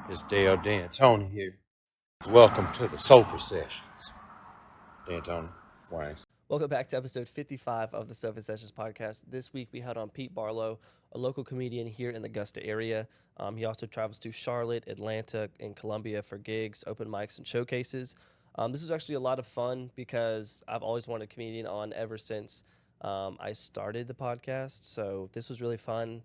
It's Dale D'Antoni here. Welcome to the Sofa Sessions. D'Antoni, Wayne. Welcome back to episode 55 of the Sofa Sessions podcast. This week we had on Pete Barlow, a local comedian here in the Augusta area. He also travels to Charlotte, Atlanta, and Columbia for gigs, open mics, and showcases. This is actually a lot of fun because I've always wanted a comedian on ever since I started the podcast. So this was really fun.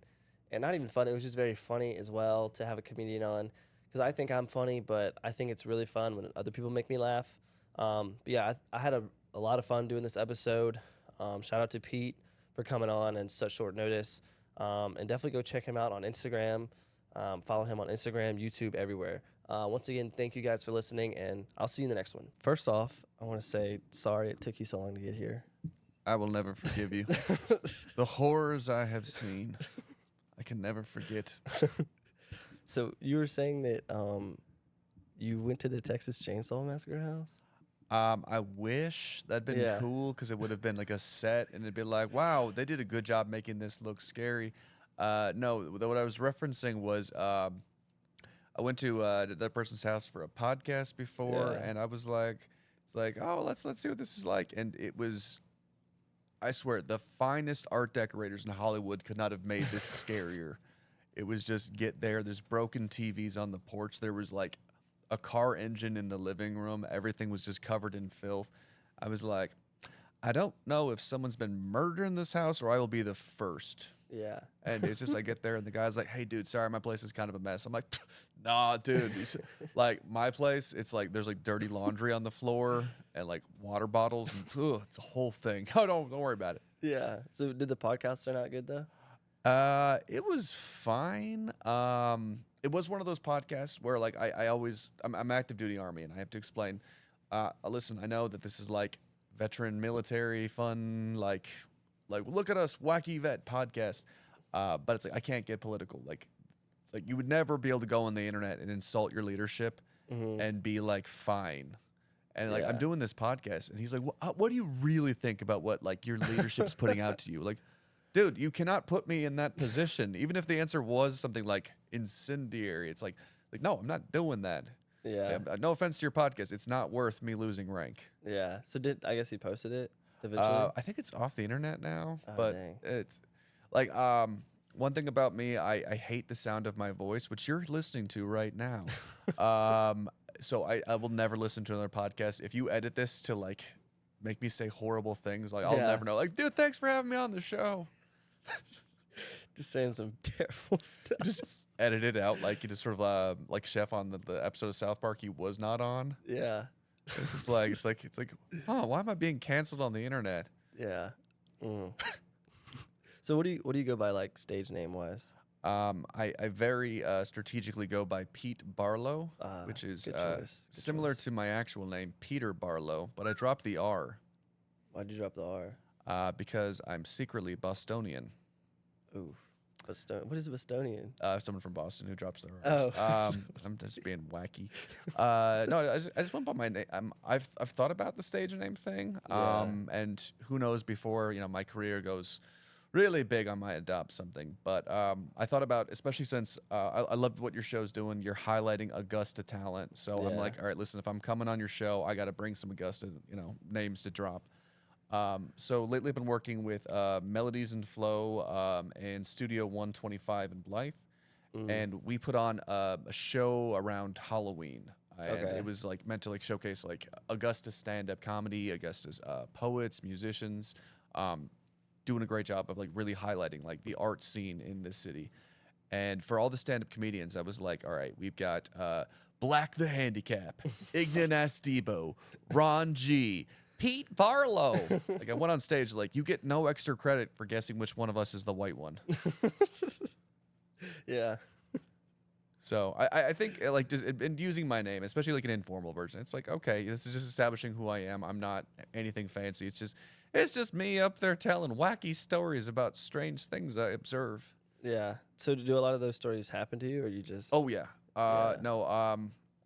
And not even fun, it was just very funny as well to have a comedian on because I think I'm funny, but I think it's really fun when other people make me laugh. But yeah, I had a lot of fun doing this episode. Shout out to Pete for coming on in such short notice. And definitely go check him out on Instagram. Follow him on Instagram, YouTube, everywhere. Once again, thank you guys for listening, and I'll see you in the next one. First off, I want to say sorry it took you so long to get here. I will never forgive you. The horrors I have seen, I can never forget. So you were saying that you went to the Texas Chainsaw Massacre house? I wish that'd been cool because it would have been like a set and it'd be like, wow, they did a good job making this look scary. No, what I was referencing was I went to that person's house for a podcast before, and I was like, it's like, oh, let's see what this is like, and it was, I swear, the finest art decorators in Hollywood could not have made this scarier. It was just get there. There's broken TVs on the porch. There was like a car engine in the living room. Everything was just covered in filth. I was like, I don't know if someone's been murdered in this house or I will be the first. Yeah. And it's just I get there and the guy's like, hey, dude, sorry, my place is kind of a mess. I'm like, nah, dude. Like my place, it's like there's like dirty laundry on the floor and like water bottles. And it's a whole thing. Oh, don't worry about it. Yeah. So did the podcast turn out good, though? It was fine. It was one of those podcasts where like I'm active duty Army and I have to explain, listen, I know that this is like veteran military fun, like look at us wacky vet podcast. But it's like, I can't get political. Like, it's like you would never be able to go on the internet and insult your leadership and be like, fine. And like, I'm doing this podcast and he's like, what do you really think about what like your leadership's putting out to you? Like, dude, you cannot put me in that position. Even if the answer was something like incendiary, it's like no, I'm not doing that. Yeah. No offense to your podcast, it's not worth me losing rank. Yeah. So I guess he posted it eventually? I think it's off the internet now, Oh, but dang. it's like one thing about me, I hate the sound of my voice, which you're listening to right now. So I will never listen to another podcast. If you edit this to like make me say horrible things, like I'll never know. Like, dude, thanks for having me on the show. Just saying some terrible stuff. Just edit it out like you just sort of like Chef on the episode of South Park he was not on. Yeah. It's just like it's like oh, why am I being canceled on the internet? Yeah. So what do you go by like stage name wise? I very strategically go by Pete Barlow, which is similar to my actual name, Peter Barlow, but I dropped the R. Why'd you drop the R? Because I'm secretly Bostonian. Ooh. What is Bostonian? Someone from Boston who drops their R's. Oh. I'm just being wacky. No, I just went by my name. I've thought about the stage name thing. And who knows, before my career goes really big, I might adopt something. But I thought about, especially since I love what your show's doing. You're highlighting Augusta talent. So I'm like, all right, listen, if I'm coming on your show, I got to bring some Augusta, names to drop. So lately I've been working with Melodies and Flow and Studio 125 in Blythe. And we put on a show around Halloween. And it was like meant to like showcase like Augusta stand-up comedy, Augusta's poets, musicians, doing a great job of like really highlighting like the art scene in this city. And for all the stand-up comedians, I was like, all right, we've got Black the Handicap, Ignan Debo, Ron G, Pete Barlow. Like I went on stage, like you get no extra credit for guessing which one of us is the white one. Yeah. So I think like just in using my name, especially like an informal version, it's like, okay, this is just establishing who I am. I'm not anything fancy. It's just me up there telling wacky stories about strange things I observe. Yeah. So do a lot of those stories happen to you, or you just? Oh yeah. No.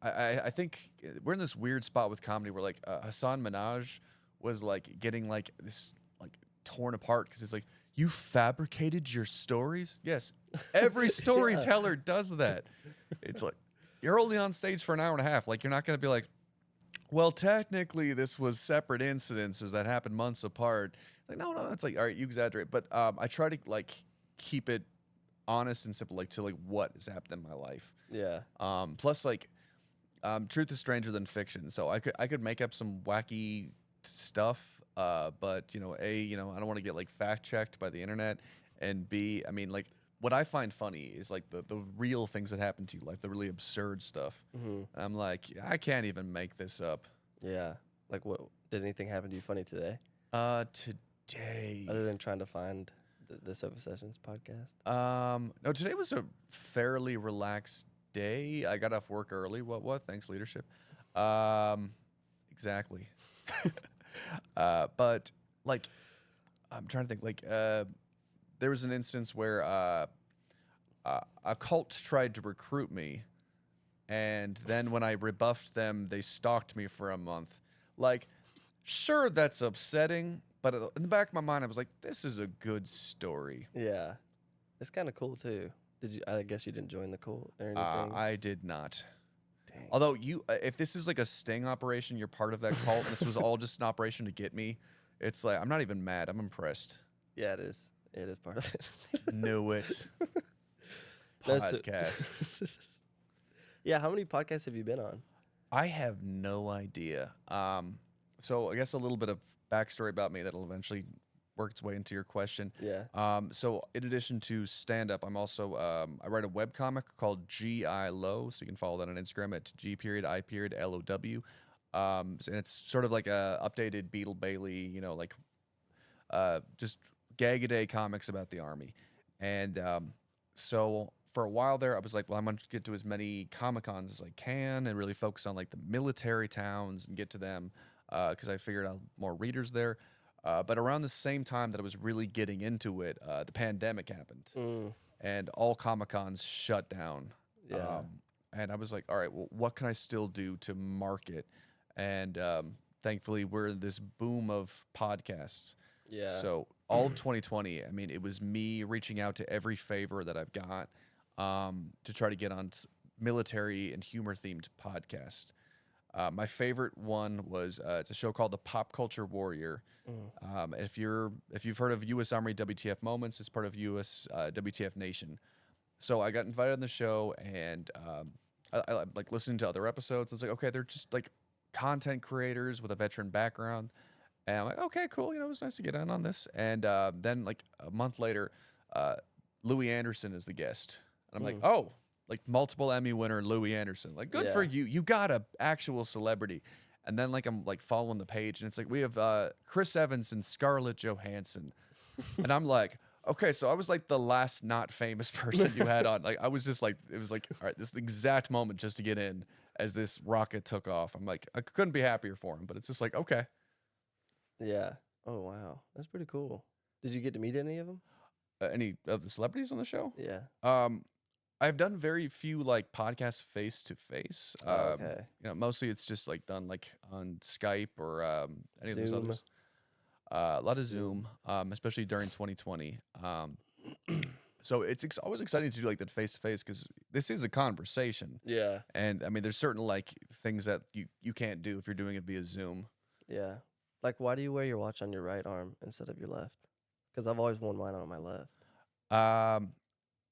I think we're in this weird spot with comedy where like Hassan Minhaj was like getting like this like torn apart because it's like, you fabricated your stories? Yes. Every storyteller does that. It's like, you're only on stage for an hour and a half. Like, you're not going to be like, well, technically, this was separate incidences that happened months apart. Like, no, it's like, all right, you exaggerate. But I try to like keep it honest and simple, like to like what has happened in my life. Yeah. Plus, like, truth is stranger than fiction. So I could make up some wacky stuff. But I don't want to get like fact checked by the internet. And B, I mean, like, what I find funny is like the real things that happen to you, like the really absurd stuff. Mm-hmm. I'm like, I can't even make this up. Yeah. Like, what did anything happen to you funny today? Today. Other than trying to find the Sofa Sessions podcast. No, today was a fairly relaxed day. I got off work early. What? Thanks, leadership. Exactly. But like, I'm trying to think. Like, there was an instance where a cult tried to recruit me, and then when I rebuffed them, they stalked me for a month. Like, sure, that's upsetting, but in the back of my mind, I was like, this is a good story. Yeah. It's kind of cool, too. I guess you didn't join the cult or anything? I did not. Dang. Although if this is like a sting operation, you're part of that cult, and this was all just an operation to get me, it's like, I'm not even mad. I'm impressed. Yeah, it is. It is part of it. Knew it. No, so- Podcast. Yeah, how many podcasts have you been on? I have no idea. So I guess a little bit of backstory about me that'll eventually work its way into your question. Yeah. So in addition to stand up, I'm also I write a webcomic called GI Low, so you can follow that on Instagram at G.I.LOW. And it's sort of like a updated Beetle Bailey, like just gag-a-day comics about the Army. And so for a while there, I was like, well, I'm going to get to as many Comic-Cons as I can and really focus on like the military towns and get to them because I figured I'll more readers there. But around the same time that I was really getting into it, the pandemic happened. And all Comic-Cons shut down. Yeah. And I was like, all right, well, what can I still do to market? And thankfully, we're in this boom of podcasts. Yeah. So all of 2020, I mean, it was me reaching out to every favor that I've got to try to get on military and humor themed podcast. My favorite one was it's a show called The Pop Culture Warrior. If you've heard of U.S. Army WTF Moments, it's part of U.S. WTF Nation. So I got invited on the show, and I like listening to other episodes. It's like, okay, they're just like content creators with a veteran background. And I'm like, okay, cool. It was nice to get in on this. And then like a month later, Louis Anderson is the guest. And I'm like, oh, like multiple Emmy winner Louis Anderson. Like, good for you. You got a actual celebrity. And then like I'm like following the page, and it's like we have Chris Evans and Scarlett Johansson. And I'm like, okay, so I was like the last not famous person you had on. Like I was just like, it was like, all right, this is the exact moment just to get in as this rocket took off. I'm like, I couldn't be happier for him, but it's just like, okay. Yeah. Oh, wow. That's pretty cool. Did you get to meet any of them? Any of the celebrities on the show? Yeah. I've done very few like podcasts face to face. Okay. Mostly it's just like done like on Skype or any of those Zoom. others. A lot of Zoom, especially during 2020. So it's always exciting to do like that face to face because this is a conversation. Yeah. And I mean, there's certain like things that you can't do if you're doing it via Zoom. Yeah. Like, why do you wear your watch on your right arm instead of your left? Because I've always worn mine on my left.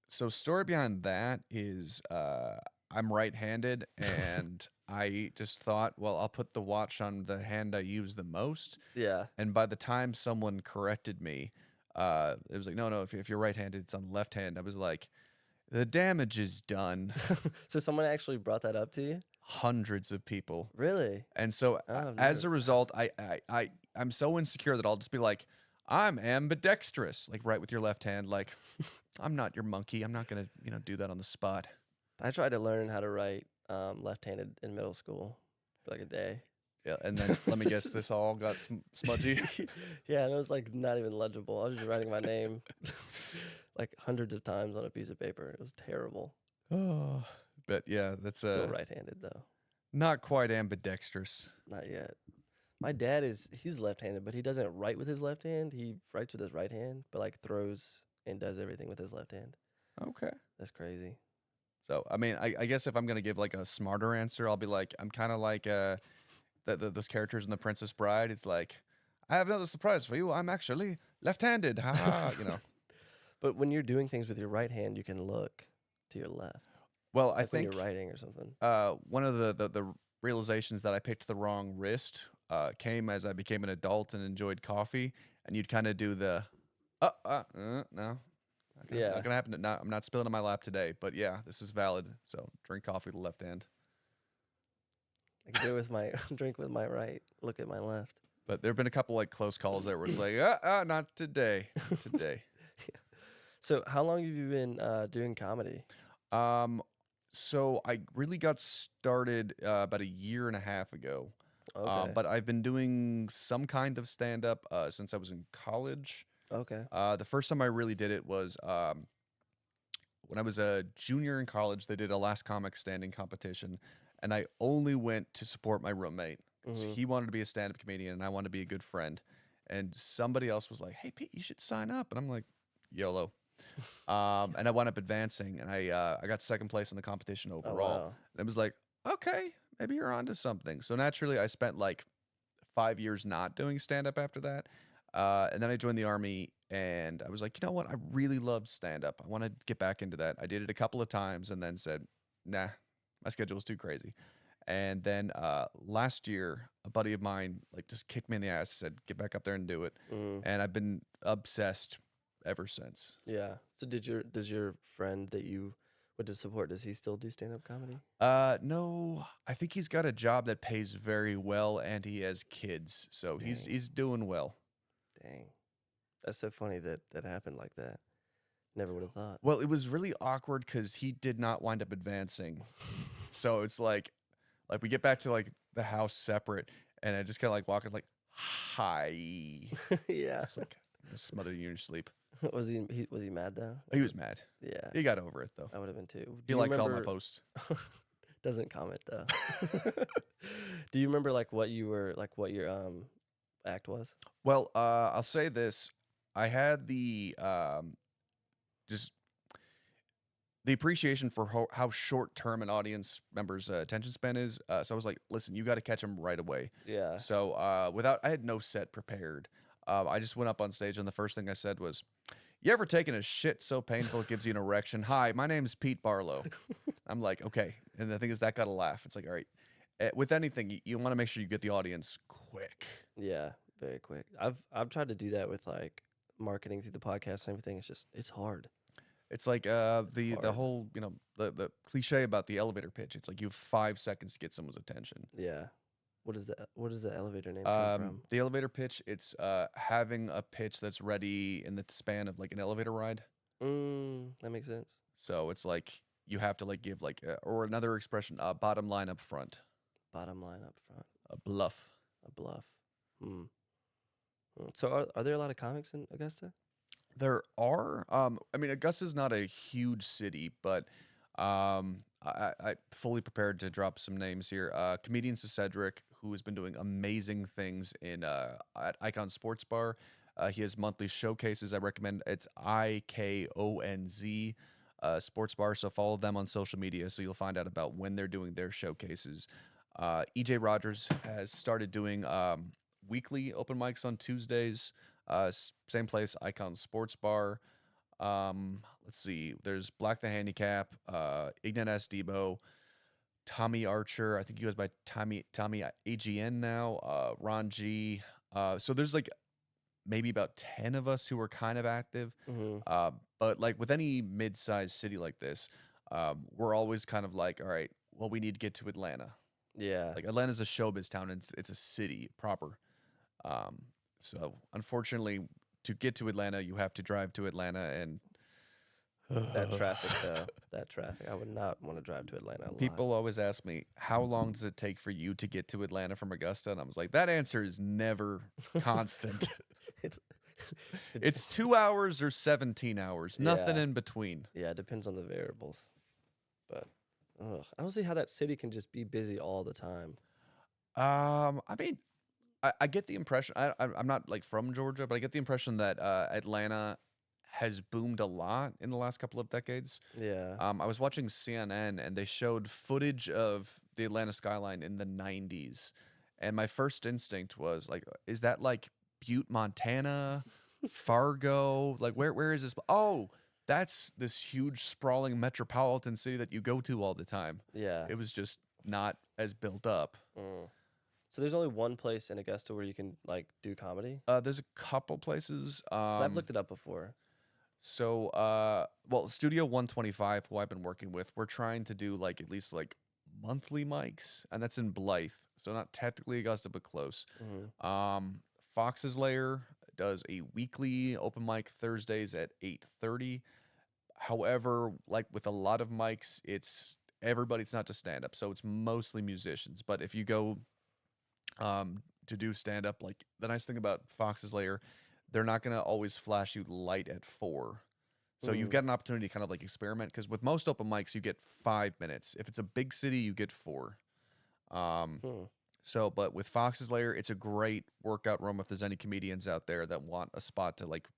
So story behind that is I'm right-handed, and I just thought, well, I'll put the watch on the hand I use the most. Yeah. And by the time someone corrected me, it was like, no, if you're right-handed, it's on the left hand. I was like, the damage is done. So someone actually brought that up to you? Hundreds of people. Really? And so as a result, I'm so insecure that I'll just be like, I'm ambidextrous, like right with your left hand. Like, I'm not your monkey. I'm not going to, do that on the spot. I tried to learn how to write left-handed in middle school for like a day. Yeah, and then let me guess, this all got smudgy. Yeah, and it was like not even legible. I was just writing my name like hundreds of times on a piece of paper. It was terrible. Oh, but yeah, that's Still right-handed though. Not quite ambidextrous. Not yet. My dad he's left-handed, but he doesn't write with his left hand. He writes with his right hand, but like throws and does everything with his left hand. Okay. That's crazy. So I mean, I guess if I'm gonna give like a smarter answer, I'll be like, I'm kind of like those characters in The Princess Bride. It's like, I have another surprise for you. I'm actually left-handed. Ha ha. But when you're doing things with your right hand, you can look to your left. Well, I Like when think you're writing or something. one of the realizations that I picked the wrong wrist came as I became an adult and enjoyed coffee, and you'd kind of do the, no. Not gonna happen. I'm not spilling in my lap today, but yeah, this is valid. So drink coffee with the left hand. I can do it with my drink with my right, look at my left. But there have been a couple like close calls there where it's like, not today, not today. So how long have you been doing comedy? So I really got started about a year and a half ago. Okay. But I've been doing some kind of stand up since I was in college. Okay. The first time I really did it was when I was a junior in college. They did a last comic standing competition, and I only went to support my roommate. So he wanted to be a stand-up comedian, and I wanted to be a good friend. And somebody else was like, "Hey, Pete, you should sign up." And I'm like, "YOLO." And I wound up advancing, and I got second place in the competition overall. wow. And it was like, okay, maybe you're onto something. So naturally, I spent like 5 years not doing stand-up after that. And then I joined the Army, and I was like, you know what? I really loved stand-up. I want to get back into that. I did it a couple of times and then said, nah, my schedule was too crazy. And then last year, a buddy of mine like just kicked me in the ass, said, get back up there and do it. And I've been obsessed ever since. Yeah. So does your friend that you went to support, does he still do stand-up comedy? No, I think he's got a job that pays very well, and he has kids, so he's doing well. Dang. That's so funny that happened like that. Never would have thought. Well, it was really awkward because he did not wind up advancing. So it's like we get back to like the house separate, and I just kind of like walking like, hi. Yeah. Just like smothered you in your sleep. Was he mad though? He was mad. Yeah. He got over it though. I would have been too. He likes all my posts. Doesn't comment though. Do you remember like what your act was? Well, I'll say this. I had the just the appreciation for how short term an audience member's attention span is. So I was like, listen, you got to catch them right away. Yeah. So I had no set prepared. I just went up on stage, and the first thing I said was, you ever taken a shit so painful it gives you an erection? Hi, my name's Pete Barlow. I'm like, okay. And the thing is, that got a laugh. It's like, all right. With anything, you want to make sure you get the audience quick. Yeah, very quick. I've tried to do that with like marketing through the podcast and everything. It's hard. It's like the whole, the cliche about the elevator pitch. It's like you have 5 seconds to get someone's attention. Yeah. What is the elevator name come from? The elevator pitch, it's having a pitch that's ready in the span of like an elevator ride. That makes sense. So it's like you have to like give like or another expression, bottom line up front. Bottom line up front. A bluff. A bluff. So are there a lot of comics in Augusta? There are. I mean, Augusta's not a huge city, but I fully prepared to drop some names here. Comedian Cedric, who has been doing amazing things at Icon Sports Bar. He has monthly showcases. I recommend it's IKONZ Sports Bar. So follow them on social media so you'll find out about when they're doing their showcases. EJ Rogers has started doing weekly open mics on Tuesdays. Same place, Icon Sports Bar. Let's see. There's Black the Handicap, Ignat S. Debo, Tommy Archer. I think he goes by Tommy AGN now. Ron G. So there's like maybe about 10 of us who are kind of active. But like with any mid-sized city like this, we're always kind of like, all right, well, we need to get to Atlanta. Yeah. Like Atlanta's a showbiz town, and it's a city proper. So unfortunately, to get to Atlanta, you have to drive to Atlanta, and that traffic though. That traffic. I would not want to drive to Atlanta. People always ask me, how long does it take for you to get to Atlanta from Augusta? And I was like, that answer is never constant. It's 2 hours or 17 hours, nothing in between. Yeah, it depends on the variables. But I don't see how that city can just be busy all the time. I mean, I get the impression, I'm not like from Georgia, but I get the impression that Atlanta has boomed a lot in the last couple of decades. Yeah. I was watching CNN and they showed footage of the Atlanta skyline in the 90s. And my first instinct was like, is that like Butte, Montana, Fargo? Like, where is this? Oh, that's this huge sprawling metropolitan city that you go to all the time. Yeah. It was just not as built up. Mm. So there's only one place in Augusta where you can like do comedy. There's a couple places. 'Cause I've looked it up before. So, well, Studio 125, who I've been working with, we're trying to do like at least like monthly mics, and that's in Blythe. So not technically Augusta, but close. Fox's Lair does a weekly open mic Thursdays at 8:30. However, like with a lot of mics, it's everybody. It's not just stand up, so it's mostly musicians. But if you go to do stand up, like the nice thing about Fox's Lair, they're not gonna always flash you light at 4. So you've got an opportunity to kind of like experiment, because with most open mics you get 5 minutes. If it's a big city, you get 4. So, but with Fox's Lair, it's a great workout room if there's any comedians out there that want a spot to like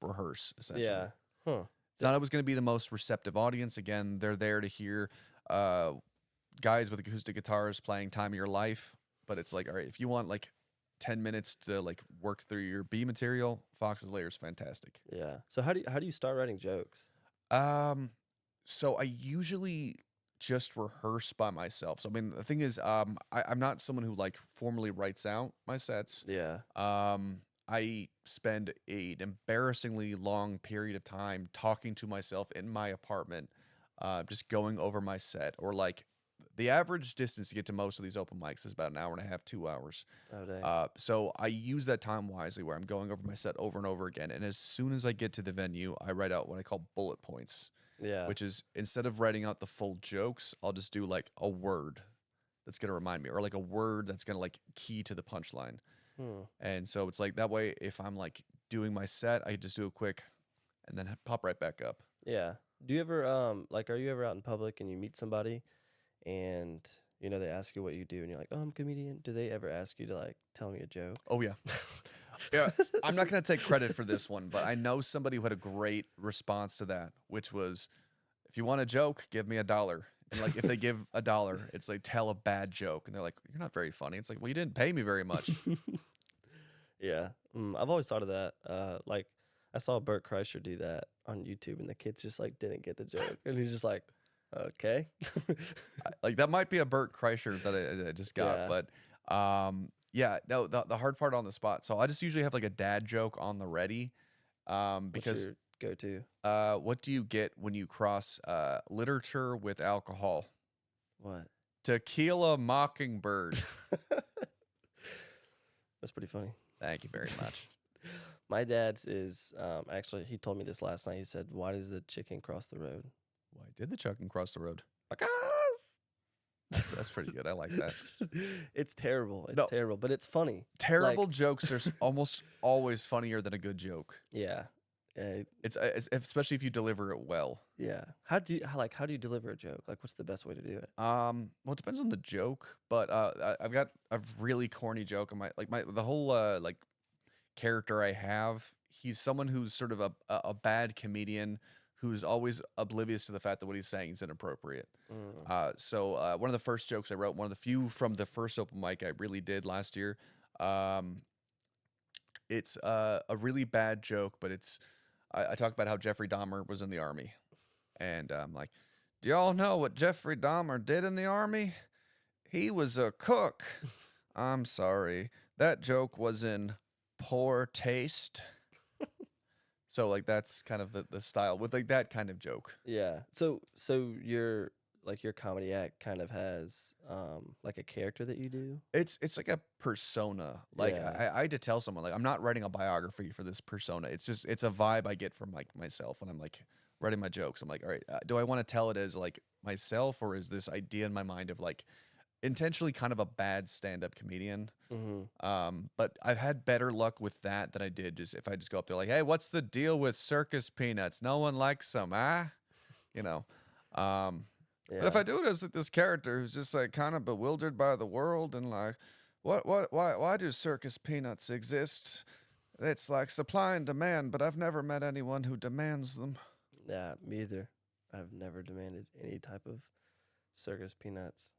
rehearse, essentially. Yeah. Huh. It's not always going to be the most receptive audience. Again, they're there to hear guys with acoustic guitars playing Time of Your Life. But it's like, all right, if you want like 10 minutes to like work through your B material, Fox's Lair is fantastic. Yeah. So how do you start writing jokes? So I usually just rehearse by myself. So I mean, the thing is, I'm not someone who like formally writes out my sets. Yeah. I spend an embarrassingly long period of time talking to myself in my apartment, just going over my set. Or like the average distance to get to most of these open mics is about an hour and a half, 2 hours. Oh, dang. So I use that time wisely, where I'm going over my set over and over again. And as soon as I get to the venue, I write out what I call bullet points. Yeah. Which is, instead of writing out the full jokes, I'll just do like a word that's going to remind me, or like a word that's going to like key to the punchline. And so it's like that way, if I'm like doing my set, I just do a quick and then pop right back up. Yeah. Do you ever like, are you ever out in public and you meet somebody and you know they ask you what you do and you're like, oh, I'm a comedian? Do they ever ask you to like tell me a joke? Oh yeah. Yeah, I'm not going to take credit for this one, but I know somebody who had a great response to that, which was, if you want a joke, give me $1. And like, if they give $1, it's like, tell a bad joke. And they're like, you're not very funny. It's like, well, you didn't pay me very much. Yeah. I've always thought of that. Like I saw Bert Kreischer do that on YouTube and the kids just like didn't get the joke. And he's just like, okay. Like that might be a Bert Kreischer that I just got, Yeah. but yeah, no, the hard part on the spot. So I just usually have like a dad joke on the ready, because What's your go-to? what do you get when you cross literature with alcohol? What? Tequila Mockingbird. That's pretty funny. Thank you very much. My dad's is actually, he told me this last night. He said, why does the chicken cross the road? Why did the chicken cross the road? Because That's pretty good. I like that. it's terrible. It's No. terrible, but it's funny. Terrible Like, jokes are almost always funnier than a good joke. yeah. It's especially if you deliver it well. Yeah. How do you deliver a joke? Like, what's the best way to do it? Well, it depends on the joke, but I've got a really corny joke on the whole like character I have. He's someone who's sort of a bad comedian who's always oblivious to the fact that what he's saying is inappropriate. So one of the first jokes I wrote, one of the few from the first open mic I really did last year, it's a really bad joke, but I talk about how Jeffrey Dahmer was in the army. And I'm like, do y'all know what Jeffrey Dahmer did in the army? He was a cook. I'm sorry. That joke was in poor taste. So like that's kind of the style with like that kind of joke. Yeah. So your comedy act kind of has like a character that you do. It's like a persona. Like Yeah. I had to tell someone, like, I'm not writing a biography for this persona. It's a vibe I get from like myself when I'm like writing my jokes. I'm like, all right, do I want to tell it as like myself, or is this idea in my mind of like intentionally kind of a bad stand-up comedian? But I've had better luck with that than I did just if I just go up there like, hey, what's the deal with circus peanuts? No one likes them, you know. Yeah. But if I do it as this character who's just like kind of bewildered by the world and like, why do circus peanuts exist? It's like supply and demand, but I've never met anyone who demands them. Yeah, me either. I've never demanded any type of circus peanuts.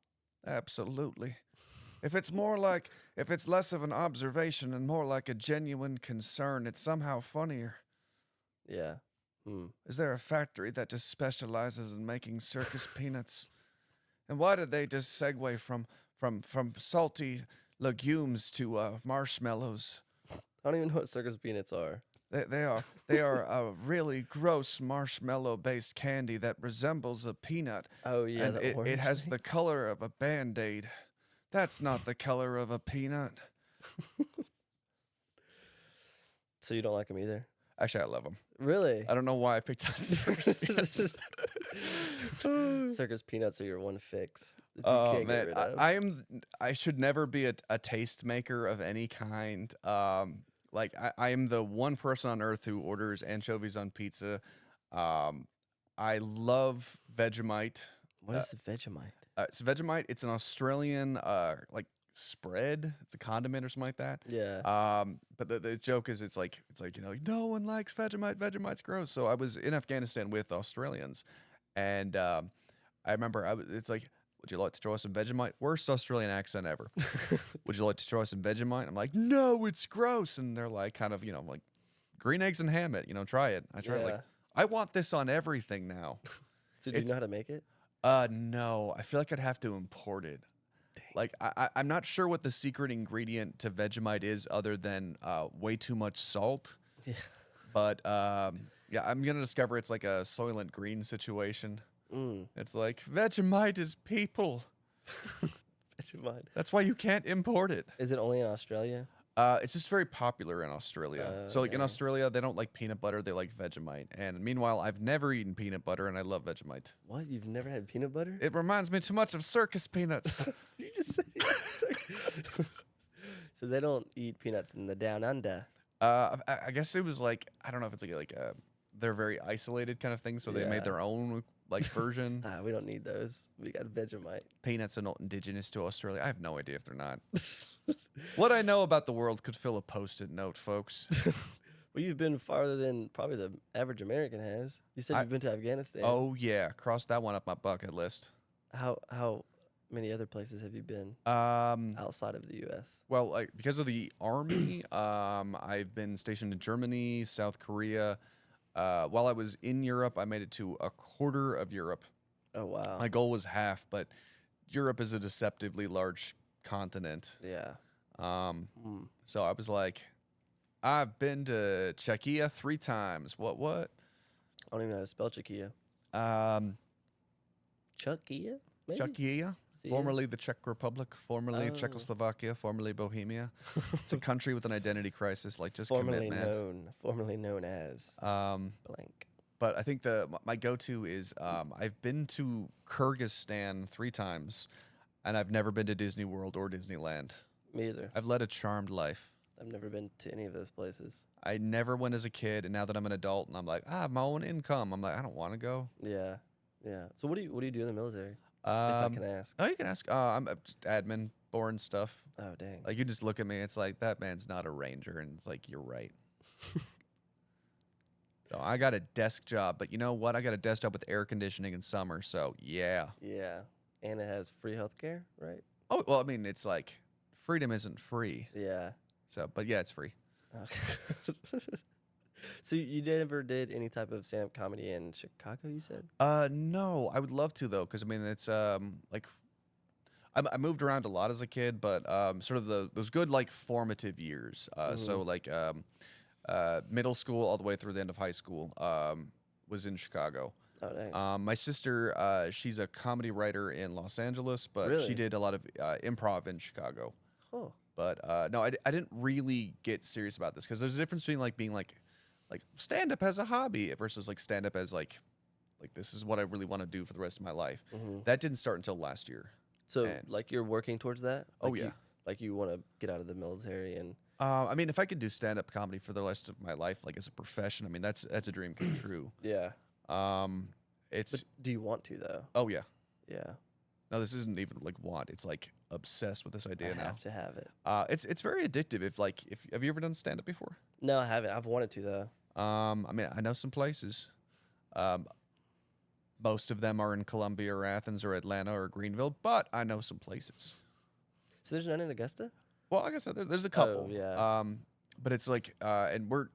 Absolutely. If it's less of an observation and more like a genuine concern, it's somehow funnier. Yeah. Is there a factory that just specializes in making circus peanuts? And why did they just segue from salty legumes to marshmallows? I don't even know what circus peanuts are. They are a really gross marshmallow-based candy that resembles a peanut. Oh yeah, And the it orange has thing. the color of a Band-Aid. That's not the color of a peanut. So you don't like them either? Actually, I love them. Really? I don't know why I picked on circus peanuts. Circus peanuts are your one fix that you Oh can't get man, rid of. I should never be a taste maker of any kind. I am the one person on earth who orders anchovies on pizza. I love Vegemite. What is Vegemite? It's Vegemite. It's an Australian like spread. It's a condiment or something like that. Yeah. But the joke is it's like no one likes Vegemite. Vegemite's gross. So I was in Afghanistan with Australians, and I remember it's like, would you like to try some Vegemite? Worst Australian accent ever. Would you like to try some Vegemite? I'm like, no, it's gross. And they're like, kind of, like green eggs and ham it. Try it. I try it. Like, Yeah. I want this on everything now. So do you know how to make it? No, I feel like I'd have to import it. Like I'm not sure what the secret ingredient to Vegemite is, other than way too much salt. Yeah. But yeah, I'm gonna discover it's like a Soylent Green situation. It's like Vegemite is people. Vegemite. That's why you can't import it. Is it only in Australia? It's just very popular in Australia. So like in Okay. Australia, they don't like peanut butter; they like Vegemite. And meanwhile, I've never eaten peanut butter, and I love Vegemite. What? You've never had peanut butter? It reminds me too much of circus peanuts. You just said So they don't eat peanuts in the down under. I guess it was like, I don't know if it's like they're very isolated kind of thing, so they Yeah. made their own like version. We don't need those. We got Vegemite. Peanuts are not indigenous to Australia. I have no idea if they're not. What I know about the world could fill a post-it note, folks. Well, you've been farther than probably the average American has. You said you've been to Afghanistan. Oh yeah, cross that one up my bucket list. How many other places have you been Um, outside of the U.S.? well, like because of the army, I've been stationed in Germany, South Korea. While I was in Europe, I made it to a quarter of Europe. Oh wow. My goal was half, but Europe is a deceptively large continent. Yeah. So I was like, I've been to Czechia 3 times. What? I don't even know how to spell Czechia. Czechia? Maybe? Czechia, See? formerly the Czech Republic, formerly Oh. Czechoslovakia, formerly Bohemia. It's a country with an identity crisis. Like, just Formerly commit, man. formerly known as blank. But I think my go-to is I've been to Kyrgyzstan 3 times, and I've never been to Disney World or Disneyland. Me either. I've led a charmed life. I've never been to any of those places. I never went as a kid, and now that I'm an adult and I'm like, I have my own income, I'm like, I don't want to go. Yeah. Yeah. So what do you do in the military? If I can ask. Oh, you can ask. I'm just admin, boring stuff. Oh dang. Like, you just look at me, it's like, that man's not a ranger, and it's like, you're right. So I got a desk job, but you know what? I got a desk job with air conditioning in summer, so yeah. Yeah. And it has free healthcare, right? Oh, well, I mean, it's like, freedom isn't free. Yeah. So, but yeah, it's free. Okay. So you never did any type of stand-up comedy in Chicago, you said? No, I would love to though, because I mean, it's like, I moved around a lot as a kid, but sort of those good like formative years. So like middle school all the way through the end of high school was in Chicago. Oh dang. My sister, she's a comedy writer in Los Angeles, but Really? she did a lot of improv in Chicago. Oh. But no, I didn't really get serious about this because there's a difference between like being like stand up as a hobby versus like stand up as like this is what I really want to do for the rest of my life. That didn't start until last year. So And- like you're working towards that? Oh, Like yeah. you want to get out of the military and I mean, if I could do stand up comedy for the rest of my life, like as a profession, I mean that's a dream come true. yeah. It's But do you want to though? oh yeah. Yeah. No, this isn't even like want. It's like obsessed with this idea I now. have to have it. It's very addictive. If have you ever done stand up before? No, I haven't. I've wanted to though. I mean, I know some places. Most of them are in Columbia or Athens or Atlanta or Greenville, but I know some places. So there's none in Augusta? Well, like I said, there's a couple. Oh, yeah. But it's like, and we're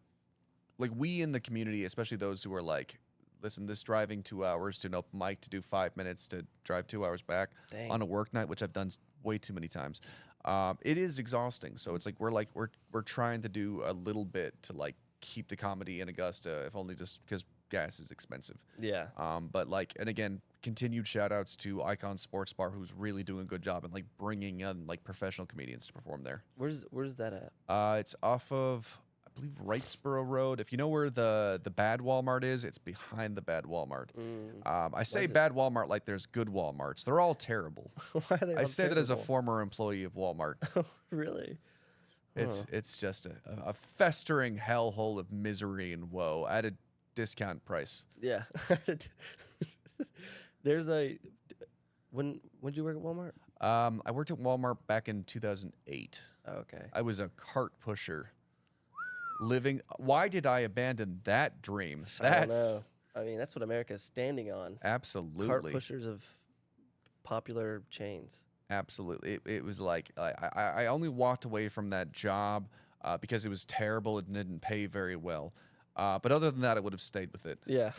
like we in the community, especially those who are like, listen, this driving 2 hours to an open mic to do 5 minutes to drive 2 hours back Dang. on a work night, which I've done way too many times. It is exhausting. So it's like we're trying to do a little bit to like keep the comedy in Augusta, if only just because gas is expensive. Yeah. But like, and again, continued shout outs to Icon Sports Bar, who's really doing a good job and like bringing in like professional comedians to perform there. Where's that at? It's off of, I believe, Wrightsboro Road. If you know where the bad Walmart is, it's behind the bad Walmart. I say bad Walmart like there's good Walmarts. They're all terrible. Why are they I all say that as a terrible? former employee of Walmart. Really? It's just a festering hellhole of misery and woe at a discount price. Yeah. There's a when did you work at Walmart? I worked at Walmart back in 2008. Oh, okay. I was a cart pusher. Living. Why did I abandon that dream? I don't know. I mean, that's what America is standing on. Absolutely. Cart pushers of popular chains. Absolutely. It was like I only walked away from that job because it was terrible and didn't pay very well. But other than that, I would have stayed with it. Yeah.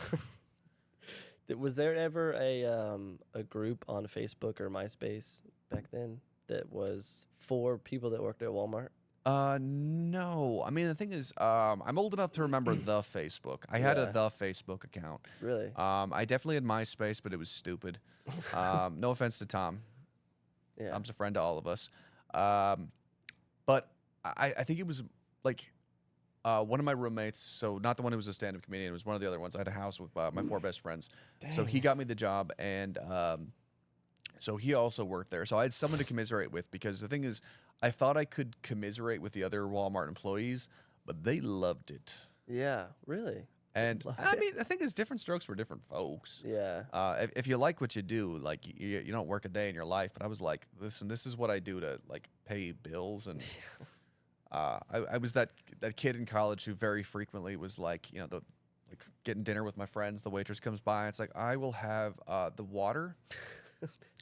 Was there ever a group on Facebook or MySpace back then that was for people that worked at Walmart? No. I mean, the thing is, I'm old enough to remember the Facebook. I had a the Facebook account. Really? I definitely had MySpace, but it was stupid. No offense to Tom. Yeah. Tom's a friend to all of us. But I think it was like one of my roommates, so not the one who was a stand-up comedian, it was one of the other ones. I had a house with my 4 best friends. So he got me the job, and so he also worked there. So I had someone to commiserate with, because the thing is, I thought I could commiserate with the other Walmart employees, but they loved it. Yeah, really? And I mean, the thing is, different strokes for different folks. Yeah. If you like what you do, like you don't work a day in your life. But I was like, listen, this is what I do to like pay bills. And I was that kid in college who very frequently was like, you know, like getting dinner with my friends. The waitress comes by, and it's like, I will have the water.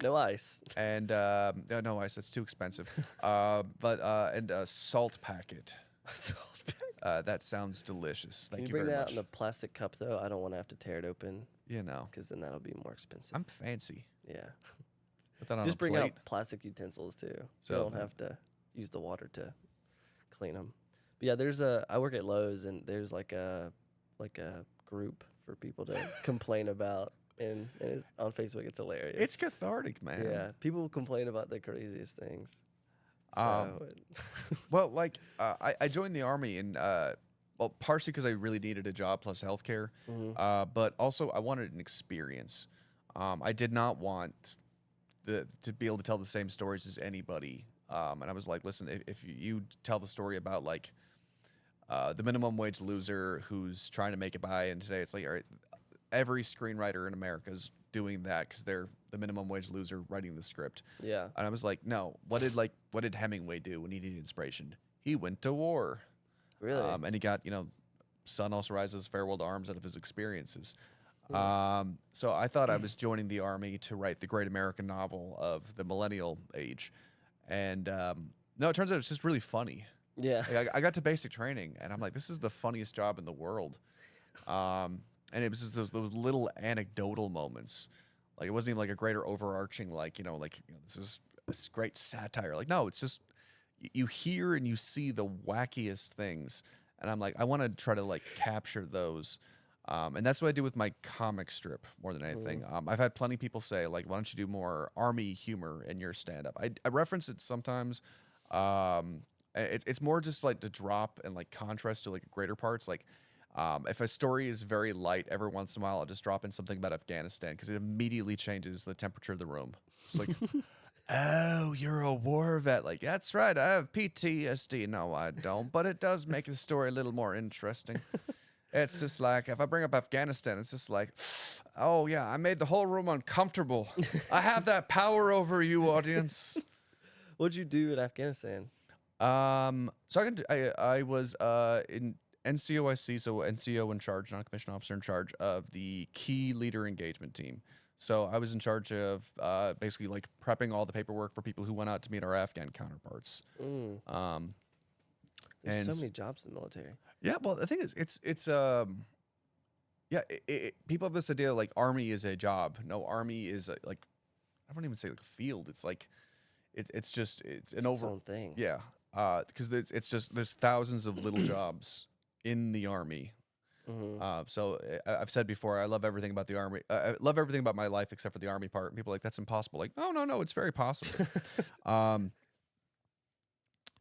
No ice. And no ice, that's too expensive. And a salt packet. That sounds delicious. Thank Can you bring very that much. out in a plastic cup though? I don't want to have to tear it open You know, because then that'll be more expensive. I'm fancy. Yeah. Put that on Just a bring plate. out plastic utensils too, so So- you don't have to use the water to clean them. But yeah, I work at Lowe's, and there's like a group for people to complain about, and it's on Facebook. It's hilarious. It's cathartic, man. Yeah, people complain about the craziest things. Um, So, Well, like I joined the army, and well, partially because I really needed a job plus healthcare, but also I wanted an experience. I did not want to be able to tell the same stories as anybody. And I was like, listen, if you tell the story about like the minimum wage loser who's trying to make it by, and today it's like, all right, every screenwriter in America is doing that because they're the minimum wage loser writing the script. yeah. And I was like, no, what did Hemingway do when he needed inspiration? He went to war. Really? And he got, Sun Also Rises, Farewell to Arms out of his experiences. So I thought I was joining the army to write the great American novel of the millennial age. And no, it turns out it's just really funny. Yeah. Like, I got to basic training, and I'm like, this is the funniest job in the world. And it was just those little anecdotal moments. Like, it wasn't even like a greater overarching, this is great satire. Like, no, it's just you hear and you see the wackiest things. And I'm like, I want to try to like capture those. And that's what I do with my comic strip more than anything. I've had plenty of people say, like, why don't you do more army humor in your stand-up? I reference it sometimes. It's more just like the drop and like contrast to like greater parts. Like, if a story is very light, every once in a while I'll just drop in something about Afghanistan because it immediately changes the temperature of the room. It's like, oh, you're a war vet. Like, that's right, I have PTSD. No, I don't, but it does make the story a little more interesting. It's just like, if I bring up Afghanistan, it's just like, oh yeah, I made the whole room uncomfortable. I have that power over you, audience. What'd you do in Afghanistan? So I was in NCOIC, so NCO in charge, non-commissioned officer in charge of the key leader engagement team. So I was in charge of basically like prepping all the paperwork for people who went out to meet our Afghan counterparts. There's And so many jobs in the military. yeah, well, the thing is, people have this idea like army is a job. No, army is like, I don't even say like a field. It's like, it's an Its own thing. yeah, because there's thousands of little jobs in the army. So I've said before, I love everything about the army. I love everything about my life except for the army part. And people are like, that's impossible. Like, no, it's very possible.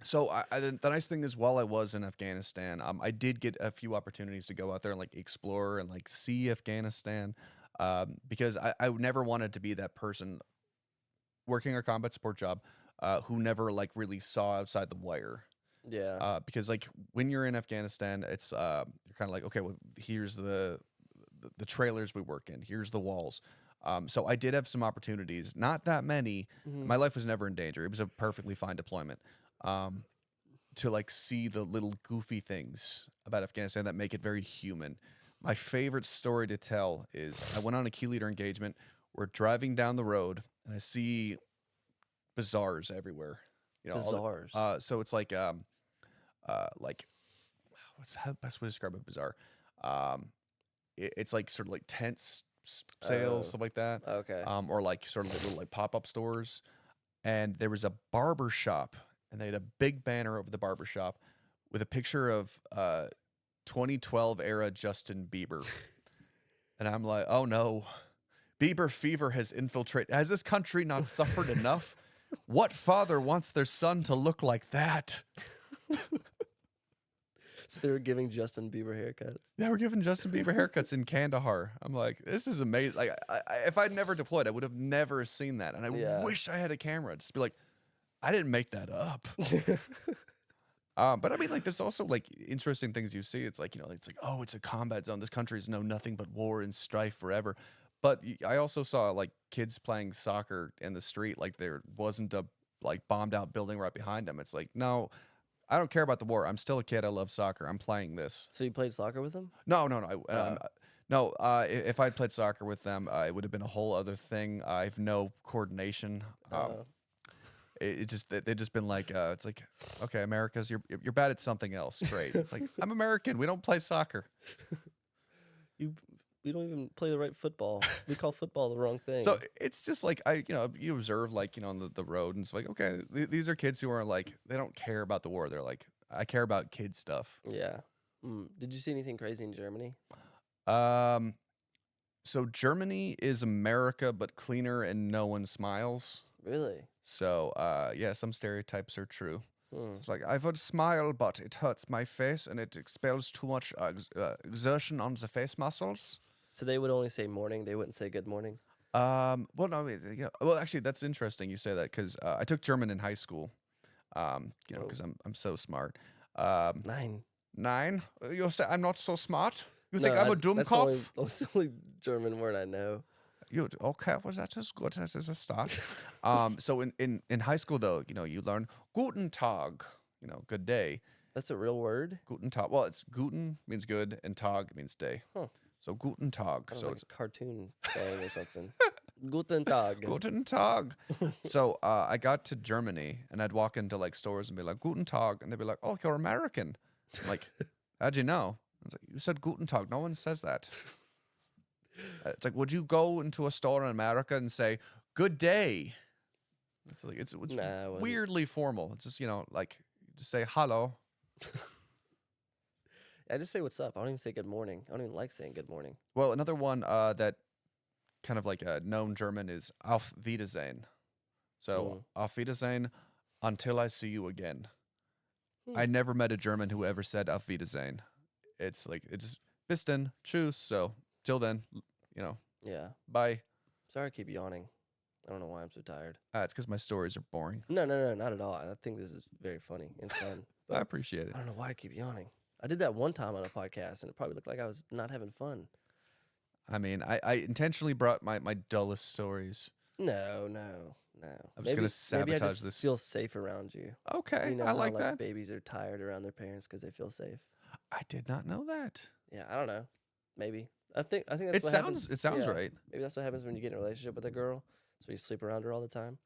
So the nice thing is, while I was in Afghanistan, I did get a few opportunities to go out there and like explore and like see Afghanistan, because I never wanted to be that person working a combat support job who never like really saw outside the wire. Yeah. Because like when you're in Afghanistan, it's you're kind of like, okay, well, here's the trailers we work in, here's the walls. So I did have some opportunities, not that many. My life was never in danger. It was a perfectly fine deployment. To like see the little goofy things about Afghanistan that make it very human. My favorite story to tell is I went on a key leader engagement. We're driving down the road and I see bazaars everywhere. You know, Bazaars. so it's like what's the best way to describe a bazaar? It's like sort of like tents, sales, stuff like that. Okay. Or like sort of like little like pop-up stores. And there was a barber shop, and they had a big banner over the barber shop with a picture of 2012 era Justin Bieber. And I'm like, oh no, Bieber fever has infiltrated. Has this country not suffered enough? What father wants their son to look like that? So they were giving Justin Bieber haircuts. Yeah, we're giving Justin Bieber haircuts in Kandahar. I'm like, this is amazing. Like, if I'd never deployed, I would have never seen that. And I wish I had a camera. Just be like, I didn't make that up. But I mean, like, there's also like interesting things you see. It's like, it's like, oh, it's a combat zone. This country's know nothing but war and strife forever. But I also saw like kids playing soccer in the street. Like there wasn't a like bombed out building right behind them. It's like, no, I don't care about the war. I'm still a kid. I love soccer. I'm playing this. So you played soccer with them? No. If I'd played soccer with them, it would have been a whole other thing. I have no coordination. They just been like, it's like, okay, America's you're bad at something else. Great. It's like, I'm American. We don't play soccer. We don't even play the right football. We call football the wrong thing. So it's just like you observe like on the road, and it's like, okay, these are kids who are like, they don't care about the war. They're like, I care about kid stuff. Yeah. Did you see anything crazy in Germany? So Germany is America, but cleaner, and no one smiles. Really? So yeah, some stereotypes are true. It's like, I would smile, but it hurts my face, and it expels too much exertion on the face muscles. So they would only say morning. They wouldn't say good morning. Well, no, I mean, well, actually, that's interesting you say that, because I took German in high school. Because I'm so smart. 9. 9? You say I'm not so smart? You No, think I'm a Dummkopf? That's the only German word I know. Okay, well, that is good. That is a start. So in high school, though, you learn Guten Tag, good day. That's a real word? Guten Tag. Well, it's Guten means good, and Tag means day. Huh. So Guten Tag. That was So like it's a cartoon saying or something. Guten Tag. Guten Tag. So I got to Germany, and I'd walk into like stores and be like, Guten Tag, and they'd be like, oh, you're American. I'm like, how'd you know? I was like, you said Guten Tag. No one says that. It's like, would you go into a store in America and say, good day? It's like, it's Nah, I wouldn't. weirdly formal. It's just, like, just say hello. I just say what's up. I don't even say good morning. I don't even like saying good morning. Well, another one that kind of like a known German is Auf Wiedersehen. So, Auf Wiedersehen, until I see you again. I never met a German who ever said Auf Wiedersehen. It's like, it's just, bis dann, tschüss. So, till then, Yeah. bye. Sorry I keep yawning. I don't know why I'm so tired. It's because my stories are boring. No, not at all. I think this is very funny and fun. I appreciate it. I don't know why I keep yawning. I did that one time on a podcast, and it probably looked like I was not having fun. I mean, I intentionally brought my dullest stories. No. I'm just gonna sabotage maybe I just this. feel safe around you. Okay, You know I how, like that. babies are tired around their parents because they feel safe. I did not know that. Yeah, I don't know. Maybe. I think that's It what happens. sounds Yeah, right. maybe that's what happens when you get in a relationship with a girl. So you sleep around her all the time.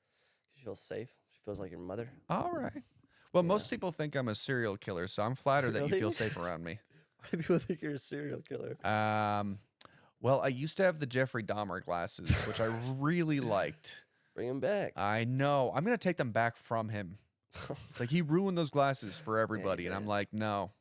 She feels safe. She feels like your mother. All right. Well, Yeah. most people think I'm a serial killer, so I'm flattered that you Really? feel safe around me. Why do people think you're a serial killer? Well, I used to have the Jeffrey Dahmer glasses, which I really liked. Bring him back. I know. I'm gonna take them back from him. It's like he ruined those glasses for everybody, and I'm did. like, no.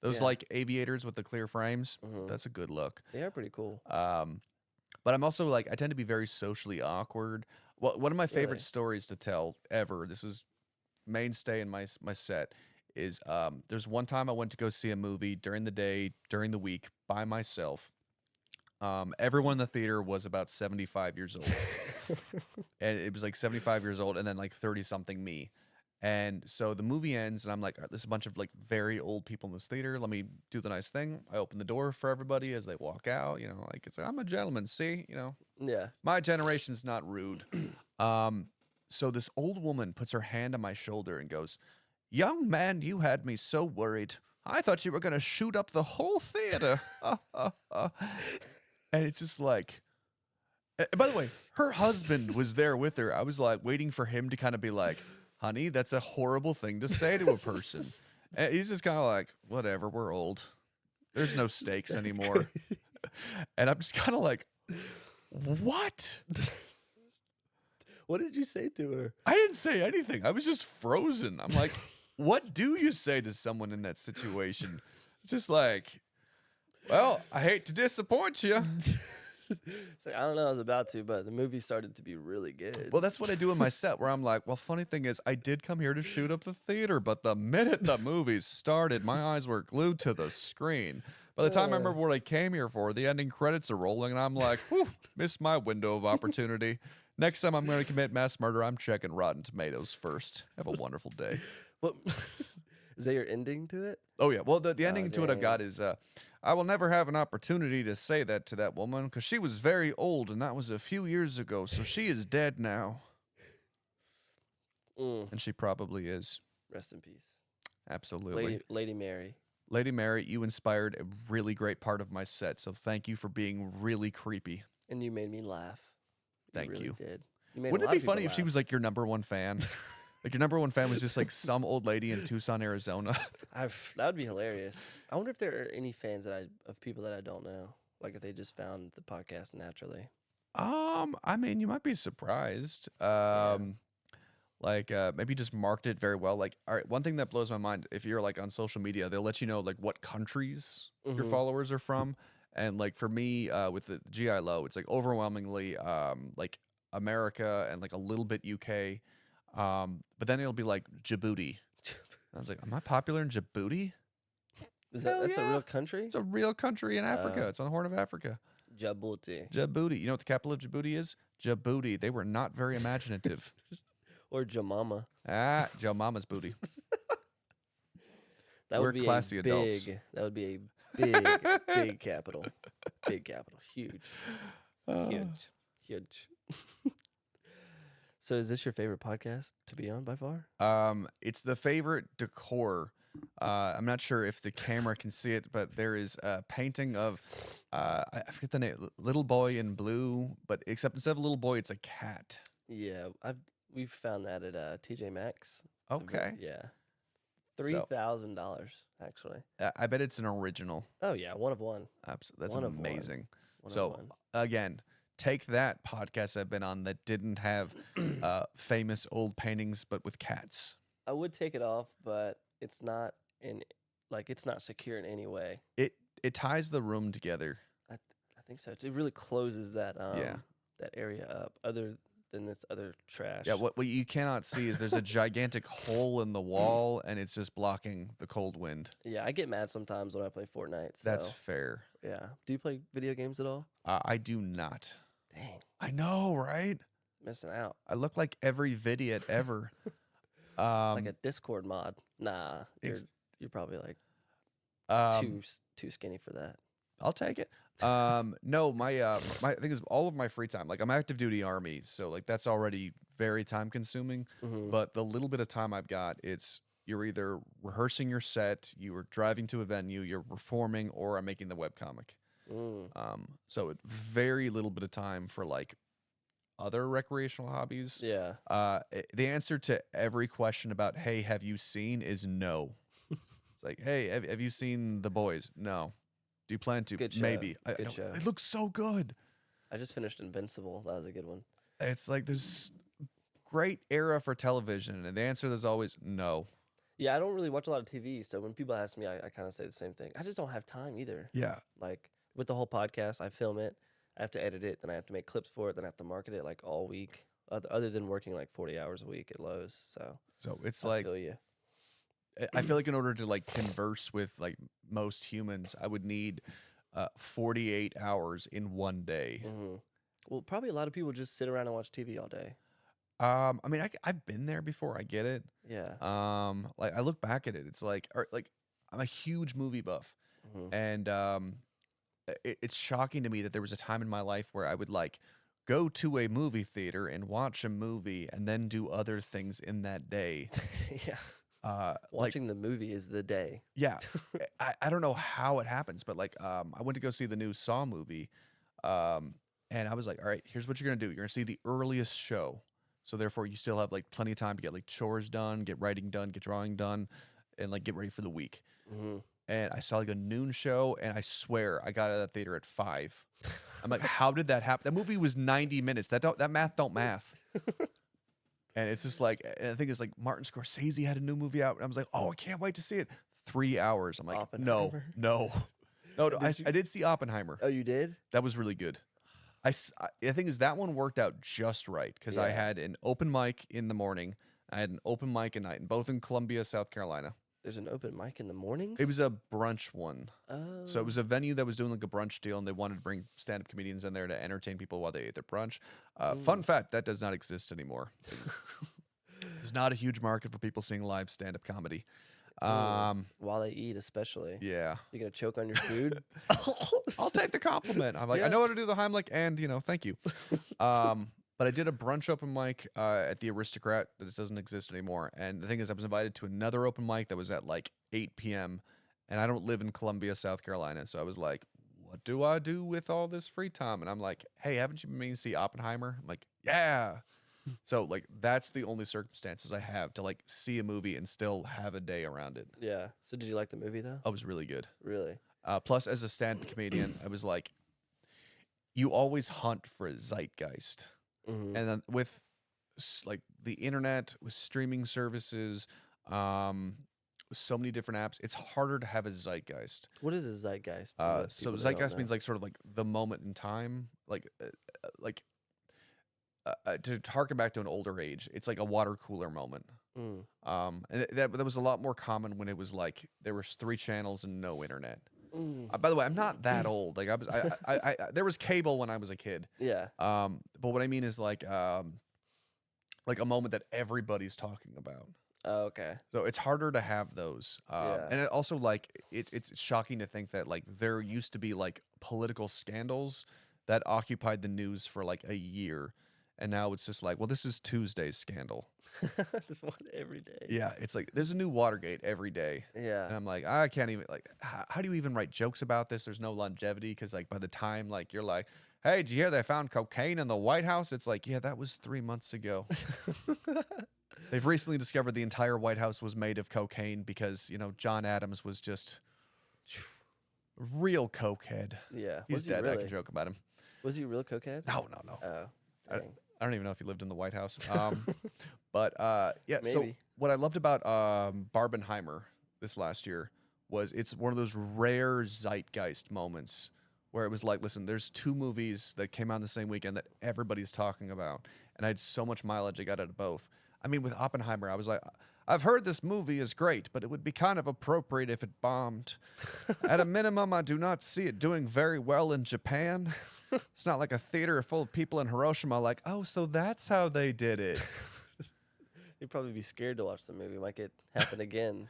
Those Yeah. like aviators with the clear frames, Mhm. that's a good look. They are pretty cool. But I'm also like, I tend to be very socially awkward. Well, one of my favorite Really? stories to tell ever, this is mainstay in my set, is there's one time I went to go see a movie during the day, during the week, by myself. Everyone in the theater was about 75 years old. And it was like 75 years old and then like 30 something me. And so the movie ends and I'm like, all right, there's a bunch of like very old people in this theater. Let me do the nice thing. I open the door for everybody as they walk out, you know, like it's like, I'm a gentleman, see, you know, Yeah. my generation's not rude. So this old woman puts her hand on my shoulder and goes, "Young man, you had me so worried. I thought you were going to shoot up the whole theater." And it's just like, by the way, her husband was there with her. I was like waiting for him to kind of be like, "Honey, that's a horrible thing to say to a person." And he's just kind of like, "Whatever, we're old. There's no stakes anymore." And I'm just kind of like, "What?" What did you say to her? I didn't say anything. I was just frozen. I'm like, what do you say to someone in that situation? It's just like, well, I hate to disappoint you. It's like, I don't know, I was about to, but the movie started to be really good. Well, that's what I do in my set where I'm like, well, funny thing is, I did come here to shoot up the theater, but the minute the movie started, my eyes were glued to the screen. By the time I remember what I came here for, the ending credits are rolling, and I'm like, whew, missed my window of opportunity. Next time I'm going to commit mass murder, I'm checking Rotten Tomatoes first. Have a wonderful day. What is that your ending to it? Oh, yeah. Well, the ending to it I've dang. got is, I will never have an opportunity to say that to that woman because she was very old, and that was a few years ago, so she is dead now. And she probably is. Rest in peace. Absolutely. Lady Mary. Lady Mary, you inspired a really great part of my set, so thank you for being really creepy. And you made me laugh. Thank really you. Did. You made Wouldn't a lot it be of people funny if she laugh. was like your number one fan? Like your number one fan was just like some old lady in Tucson, Arizona. That would be hilarious. I wonder if there are any fans of people that I don't know. Like if they just found the podcast naturally. I mean, you might be surprised. Like maybe just marketed very well. Like, all right, one thing that blows my mind, if you're like on social media, they'll let you know like what countries your followers are from. And like for me, with the GI Low, it's like overwhelmingly like America and like a little bit UK. But then it'll be like Djibouti. I was like, am I popular in Djibouti? That's a real country? It's a real country in Africa. It's on the Horn of Africa. Djibouti. Djibouti. You know what the capital of Djibouti is? Djibouti. They were not very imaginative. Or Jamama. Joe Mama's booty. That We're would be classy a adults. big. That would be a big, big capital. Big capital. Huge. Huge. So, is this your favorite podcast to be on by far? It's the favorite decor. I'm not sure if the camera can see it, but there is a painting of I forget the name, Little Boy in Blue, but except instead of a little boy, it's a cat. Yeah, we've found that at TJ Maxx. Okay. Yeah, $3,000 actually. I bet it's an original. Oh yeah, one of one. That's One of one. amazing. One of So one. again, take that podcast I've been on that didn't have famous old paintings, but with cats. I would take it off, but it's not it's not secure in any way. It ties the room together. I think so. It really closes that Yeah. that area up. Other than this other trash. Yeah, what you cannot see is there's a gigantic hole in the wall, and it's just blocking the cold wind. Yeah, I get mad sometimes when I play Fortnite. So, That's fair. yeah. Do you play video games at all? I do not. Dang, I know, right? missing out. I look like every vidiot ever. Like a Discord mod. Nah, ex- you're probably like Too skinny for that. I'll take it. No, my thing is all of my free time. Like I'm active duty Army, so like that's already very time consuming. Mm-hmm. But the little bit of time I've got, it's you're either rehearsing your set, you are driving to a venue, you're performing, or I'm making the webcomic. So it very little bit of time for like other recreational hobbies. Yeah. The answer to every question about hey, have you seen is no. It's like hey, have you seen The Boys? No. Do you plan to? Good show. Maybe. Good show. It looks so good. I just finished Invincible. That was a good one. It's like there's great era for television, and the answer is always no. Yeah, I don't really watch a lot of TV, so when people ask me, I kind of say the same thing. I just don't have time either. Yeah. Like with the whole podcast, I film it, I have to edit it, then I have to make clips for it, then I have to market it like all week, other than working like 40 hours a week at Lowe's. So It's I like feel you. I feel like in order to like converse with like most humans, I would need 48 hours in one day. Mm-hmm. Well, probably a lot of people just sit around and watch TV all day. I mean, I've been there before. I get it. Yeah. Like I look back at it, it's like I'm a huge movie buff, Mm-hmm. and it's shocking to me that there was a time in my life where I would like go to a movie theater and watch a movie and then do other things in that day. Yeah. Like Watching the movie is the day. yeah, I don't know how it happens, but like I went to go see the new Saw movie, and I was like, all right, here's what you're gonna do. You're gonna see the earliest show, so therefore you still have like plenty of time to get like chores done, get writing done, get drawing done, and like get ready for the week. Mm-hmm. And I saw like a noon show, and I swear I got out of that theater at 5. I'm like, how did that happen? That movie was 90 minutes. That math don't math. And it's just like, and I think it's like Martin Scorsese had a new movie out, and I was like, oh, I can't wait to see it. 3 hours. I'm like, no. Oppenheimer. No, I did see Oppenheimer. Oh, you did? That was really good. I think is that one worked out just right because I Yeah. had an open mic in the morning. I had an open mic at night, and both in Columbia, South Carolina. There's an open mic in the mornings? It was a brunch one. Oh. So it was a venue that was doing like a brunch deal, and they wanted to bring stand-up comedians in there to entertain people while they ate their brunch. Fun fact, that does not exist anymore. There's not a huge market for people seeing live stand-up comedy. While they eat, especially. Yeah. You gonna choke on your food? I'll take the compliment. I'm like, Yeah. I know how to do the Heimlich, and, thank you. But I did a brunch open mic at the Aristocrat that just doesn't exist anymore. And the thing is, I was invited to another open mic that was at like 8 p.m. And I don't live in Columbia, South Carolina. So I was like, what do I do with all this free time? And I'm like, hey, haven't you been meaning to see Oppenheimer? I'm like, yeah. So like that's the only circumstances I have to like see a movie and still have a day around it. Yeah. So did you like the movie though? It was really good. Really? Plus, as a stand-up comedian, I was like, you always hunt for a zeitgeist. Mm-hmm. And then with like the internet, with streaming services, with so many different apps, it's harder to have a zeitgeist. What is a zeitgeist? for the So people that zeitgeist don't means know? like sort of like the moment in time, to harken back to an older age. It's like a water cooler moment. Mm. And that was a lot more common when it was like there was 3 channels and no internet. Mm. By the way, I'm not that old. Like I there was cable when I was a kid. Yeah. But what I mean is like a moment that everybody's talking about. Oh, okay. So it's harder to have those. Yeah. And it also like it's shocking to think that like there used to be like political scandals that occupied the news for like a year. And now it's just like, well, this is Tuesday's scandal. This one every day. Yeah, it's like there's a new Watergate every day. Yeah. And I'm like, I can't even like how do you even write jokes about this? There's no longevity because like by the time like you're like, hey, did you hear they found cocaine in the White House? It's like, yeah, that was 3 months ago. They've recently discovered the entire White House was made of cocaine because, John Adams was just a real cokehead. Yeah. He's Was he dead. I really? can joke about him. Was he a real cokehead? No. Oh. I Dang. don't even know if he lived in the White House. But yeah, so Maybe. what I loved about Barbenheimer this last year was it's one of those rare zeitgeist moments where it was like, listen, there's 2 movies that came out in the same weekend that everybody's talking about. And I had so much mileage I got out of both. I mean, with Oppenheimer, I was like, I've heard this movie is great, but it would be kind of appropriate if it bombed. At a minimum, I do not see it doing very well in Japan. It's not like a theater full of people in Hiroshima like, oh, so that's how they did it. You'd probably be scared to watch the movie. Might get happen again.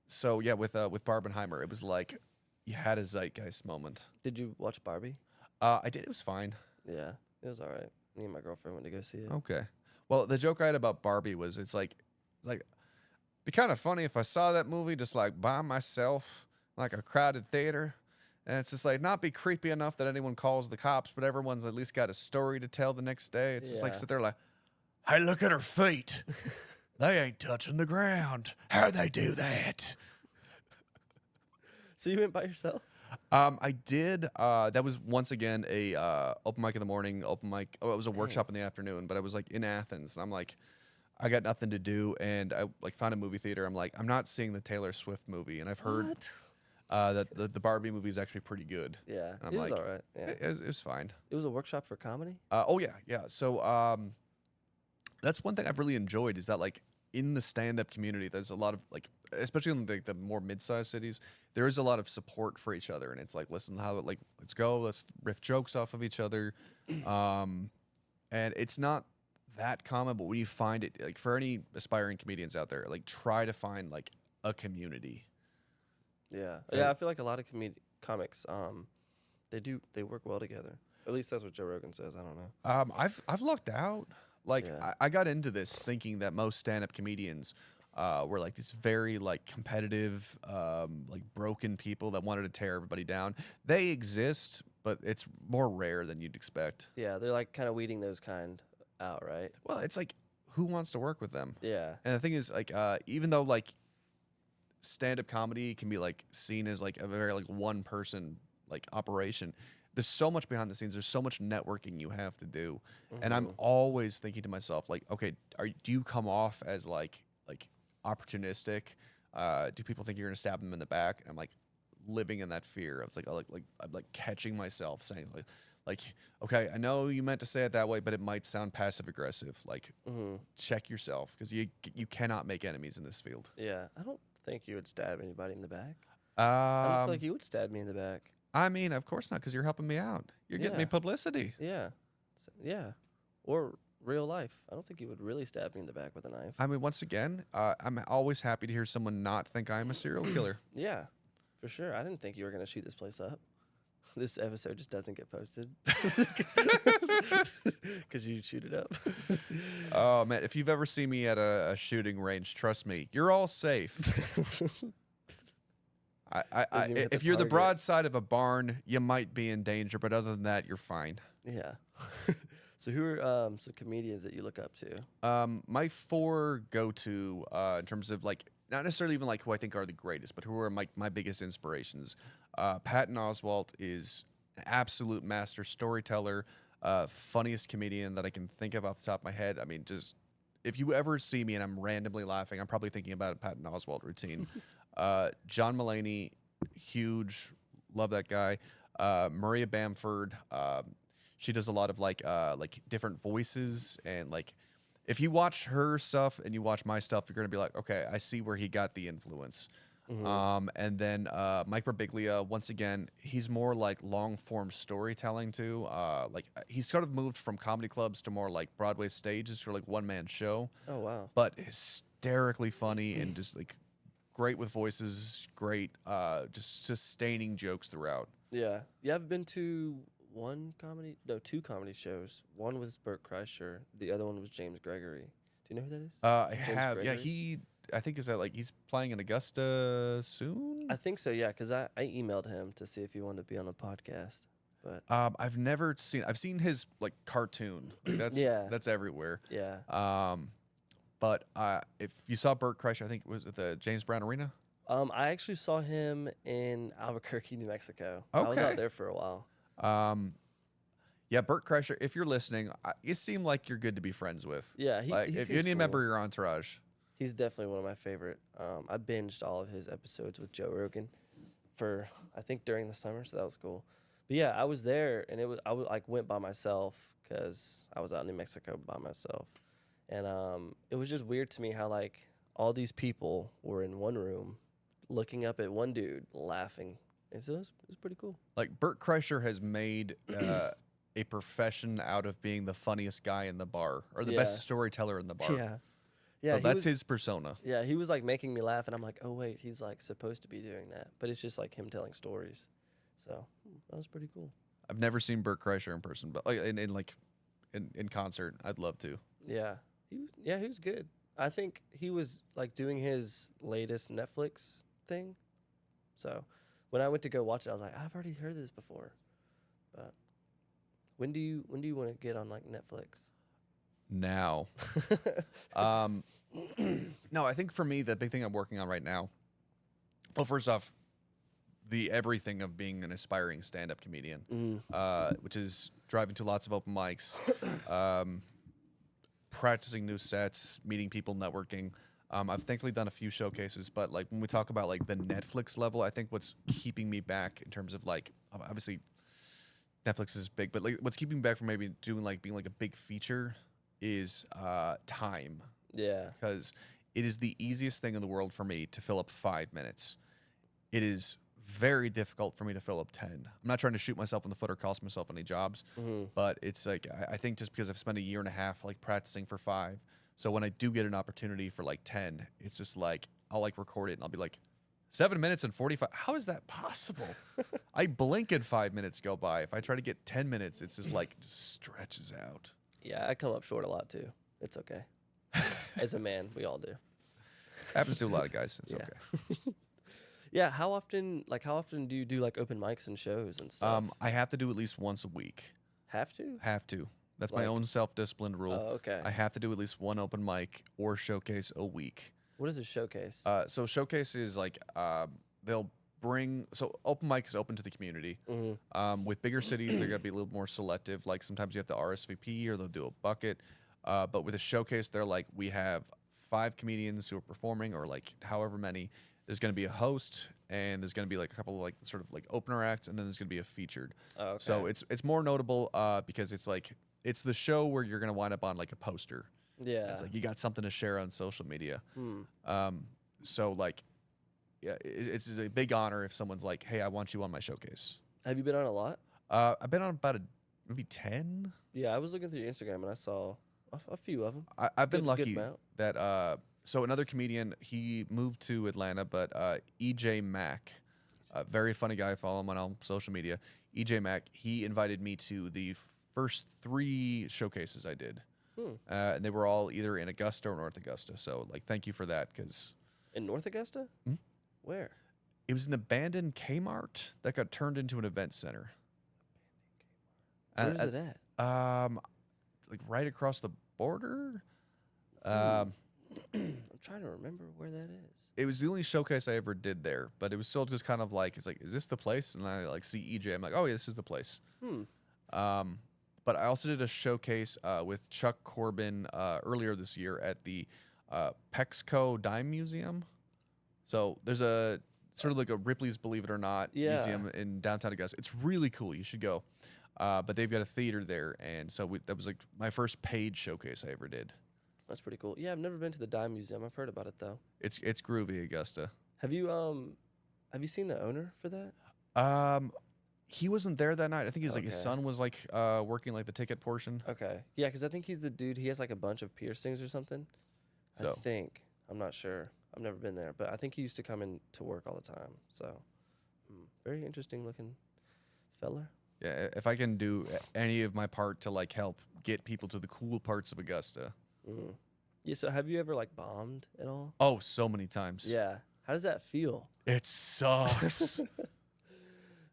So yeah, with Barbenheimer, it was like you had a zeitgeist moment. Did you watch Barbie? I did. It was fine. Yeah, it was all right. Me and my girlfriend went to go see it. Okay. Well, the joke I had about Barbie was it's like be kind of funny if I saw that movie just like by myself, like a crowded theater. And it's just like not be creepy enough that anyone calls the cops, but everyone's at least got a story to tell the next day. It's just like Yeah. sit there like, hey, look at her feet. They ain't touching the ground. How'd they do that? So you went by yourself? I did. That was once again a open mic in the morning, open mic. Oh, it was a workshop in the afternoon, but I was like in Athens, and I'm like, I got nothing to do, and I like found a movie theater. I'm like, I'm not seeing the Taylor Swift movie, and I've heard What? that the Barbie movie is actually pretty good. Yeah, And I'm it was like, all right. Yeah, it was fine. it was a workshop for comedy. Oh yeah. So that's one thing I've really enjoyed is that like in the stand-up community, there's a lot of like, especially in the more mid-sized cities, there is a lot of support for each other, and it's like, listen, let's go, let's riff jokes off of each other, and it's not that common, but when you find it, like for any aspiring comedians out there, like try to find like a community. Yeah, Right. yeah. I feel like a lot of comics, they work well together. At least that's what Joe Rogan says. I don't know. I've lucked out. Like Yeah. I got into this thinking that most stand-up comedians were like these very like competitive, like broken people that wanted to tear everybody down. They exist, but it's more rare than you'd expect. Yeah, they're like kind of weeding those kind out, right? Well, it's like who wants to work with them? Yeah, And the thing is, like, even though like stand-up comedy can be like seen as like a very like one person like operation, there's so much behind the scenes. There's so much networking you have to do, and I'm always thinking to myself like, okay, do you come off as like opportunistic? Do people think you're gonna stab them in the back? And I'm like living in that fear. I was like, I'm like catching myself saying like, okay, I know you meant to say it that way, but it might sound passive aggressive. Like, check yourself because you cannot make enemies in this field. yeah. I don't think you would stab anybody in the back. I don't feel like you would stab me in the back. I mean, of course not, because you're helping me out. You're getting me Yeah. publicity. Yeah, yeah. Or real life. I don't think you would really stab me in the back with a knife. I mean, once again, I'm always happy to hear someone not think I'm a serial killer. Yeah, for sure. I didn't think you were gonna shoot this place up. This episode just doesn't get posted because you shoot it up. Oh man, if you've ever seen me at a shooting range, trust me, you're all safe. Doesn't even hit the If you're the target. broadside of a barn, you might be in danger, but other than that, you're fine. Yeah. So who are some comedians that you look up to? My four go-to in terms of like not necessarily even like who I think are the greatest, but who are my biggest inspirations. Patton Oswalt is an absolute master storyteller, funniest comedian that I can think of off the top of my head. I mean, just if you ever see me and I'm randomly laughing, I'm probably thinking about a Patton Oswalt routine. John Mulaney, huge, love that guy. Maria Bamford, she does a lot of like different voices, and like if you watch her stuff and you watch my stuff, you're gonna be like, okay, I see where he got the influence. And then Mike Birbiglia, once again, he's more like long form storytelling too. Like he's sort of moved from comedy clubs to more like Broadway stages for like one man show, Oh wow. but hysterically funny and just like great with voices, great, just sustaining jokes throughout. Yeah. Yeah, I've been to two comedy shows. One was Burt Kreischer. The other one was James Gregory. Do you know who that is? I James have, yeah, Gregory? I think is that like he's playing in Augusta soon. I think so, yeah, because I emailed him to see if he wanted to be on the podcast. But I've seen his like cartoon. Like, Yeah. that's everywhere. yeah. But if you saw Burt Kreischer, I think it was at the James Brown Arena. I actually saw him in Albuquerque, New Mexico. I was Okay. out there for a while. Yeah, Burt Kreischer, if you're listening, you seem like you're good to be friends with. Yeah, Like he if you seems need a cool. member of your entourage. He's definitely one of my favorite. I binged all of his episodes with Joe Rogan for I think during the summer, so that was cool. But yeah, I was there, and I like went by myself because I was out in New Mexico by myself, and it was just weird to me how like all these people were in one room, looking up at one dude laughing. And so it was pretty cool. Like Burt Kreischer has made a profession out of being the funniest guy in the bar or the best Yeah. storyteller in the bar. Yeah, Yeah, So that's his persona. Yeah, he was like making me laugh, and I'm like, oh wait, he's like supposed to be doing that, but it's just like him telling stories. So that was pretty cool. I've never seen Bert Kreischer in person, but like in concert, I'd love to. Yeah, he was good. I think he was like doing his latest Netflix thing. So when I went to go watch it, I was like, I've already heard this before. But when do you want to get on like Netflix? Now, no, I think for me the big thing I'm working on right now. Well, first off, the everything of being an aspiring stand-up comedian, which is driving to lots of open mics, practicing new sets, meeting people, networking. I've thankfully done a few showcases, but like when we talk about like the Netflix level, I think what's keeping me back in terms of like obviously Netflix is big, but like what's keeping me back from maybe doing like being like a big feature is time. Yeah. Because it is the easiest thing in the world for me to fill up 5 minutes. It is very difficult for me to fill up 10. I'm not trying to shoot myself in the foot or cost myself any jobs, but it's like I think just because I've spent a year and a half like practicing for 5, so when I do get an opportunity for like 10, it's just like I'll like record it and I'll be like 7 minutes and 45. How is that possible? I blink and 5 minutes go by. If I try to get 10 minutes, it's just like just stretches out. Yeah, I come up short a lot too. It's okay. As a man, we all do. Happens to a lot of guys. It's Yeah. okay. Yeah, how often do you do like open mics and shows and stuff? I have to do at least once a week. Have to? Have to. That's my Like- own self-disciplined rule. Oh, okay. I have to do at least one open mic or showcase a week. What is a showcase? So showcase is like they'll bring open mic is open to the community. With bigger cities, they're gonna be a little more selective. Like sometimes you have to RSVP or they'll do a bucket. But with a showcase, they're like we have 5 comedians who are performing or like however many. There's gonna be a host and there's gonna be like a couple of like sort of like opener acts and then there's gonna be a featured. Oh, okay. So it's more notable because it's like it's the show where you're gonna wind up on like a poster. Yeah. It's like you got something to share on social media. So like, yeah, it's a big honor if someone's like, "Hey, I want you on my showcase." Have you been on a lot? I've been on about maybe 10. Yeah, I was looking through your Instagram and I saw a few of them. I've been Good lucky amount. that so another comedian, he moved to Atlanta, but EJ Mack, a very funny guy. I follow him on all social media. EJ Mack, he invited me to the first 3 showcases I did. And they were all either in Augusta or North Augusta. So, like, thank you for that because In North Augusta? Where? it was an abandoned Kmart that got turned into an event center. Where is it at? Like right across the border. I'm trying to remember where that is. It was the only showcase I ever did there, but it was still just kind of like it's like, is this the place? And I like see EJ. I'm like, oh yeah, this is the place. But I also did a showcase with Chuck Corbin earlier this year at the Pexco Dime Museum. So there's a sort of like a Ripley's Believe It or Not museum in downtown Augusta. It's really cool. You should go. But they've got a theater there, and so that was like my first paid showcase I ever did. That's pretty cool. Yeah, I've never been to the Dime Museum. I've heard about it though. It's groovy, Augusta. Have you seen the owner for that? He wasn't there that night. I think he's like his Okay. son was like working like the ticket portion. Okay. Yeah, because I think he's the dude. He has like a bunch of piercings or something. So I think. I'm not sure. I've never been there, but I think he used to come in to work all the time. So, very interesting looking fella. yeah, if I can do any of my part to like help get people to the cool parts of Augusta. Yeah. So, have you ever like bombed at all? Oh, so many times. Yeah. How does that feel? It sucks.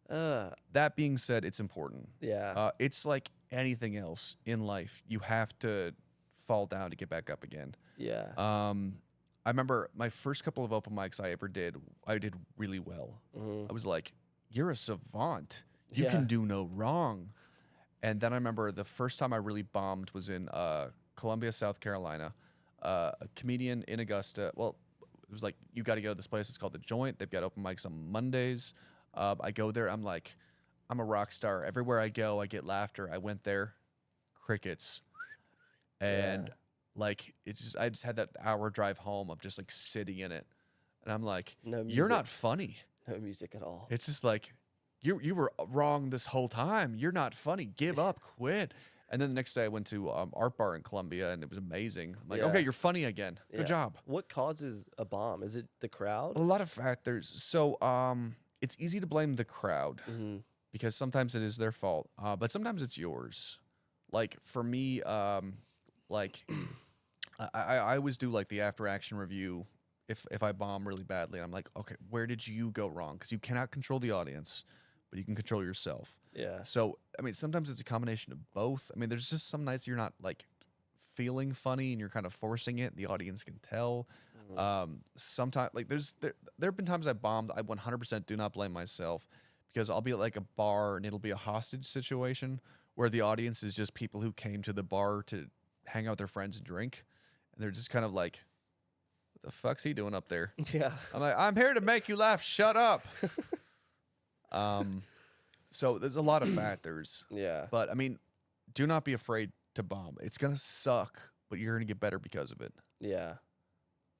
That being said, it's important. Yeah. It's like anything else in life. You have to fall down to get back up again. Yeah. I remember my first couple of open mics I ever did, I did really well. I was like, you're a savant. You can do no wrong. And then I remember the first time I really bombed was in Columbia, South Carolina. A comedian in Augusta. Well, it was like, you got to go to this place. It's called The Joint. They've got open mics on Mondays. I go there. I'm like, I'm a rock star. Everywhere I go, I get laughter. I went there, crickets. And like, I just had that hour drive home of just like sitting in it. And I'm like, No you're music. not funny. No music at all. It's just like, you were wrong this whole time. You're not funny. Give up, quit. And then the next day I went to Art Bar in Columbia, and it was amazing. I'm like, Yeah. okay, you're funny again. Good Yeah. job. What causes a bomb? Is it the crowd? A lot of factors. So it's easy to blame the crowd Mm-hmm. because sometimes it is their fault, but sometimes it's yours. Like for me, like I always do like the after action review if I bomb really badly. I'm like, okay, where did you go wrong? Because you cannot control the audience, but you can control yourself. Yeah. So I mean, sometimes it's a combination of both. I mean, there's just some nights you're not like feeling funny and you're kind of forcing it. The audience can tell. Sometimes like there have been times I bombed. I 100% do not blame myself because I'll be at like a bar and it'll be a hostage situation where the audience is just people who came to the bar to hang out with their friends and drink, and they're just kind of like, "What the fuck's he doing up there?" Yeah. I'm like, "I'm here to make you laugh. Shut up." So there's a lot of factors, Yeah. but I mean, do not be afraid to bomb. It's gonna suck, but you're gonna get better because of it. Yeah.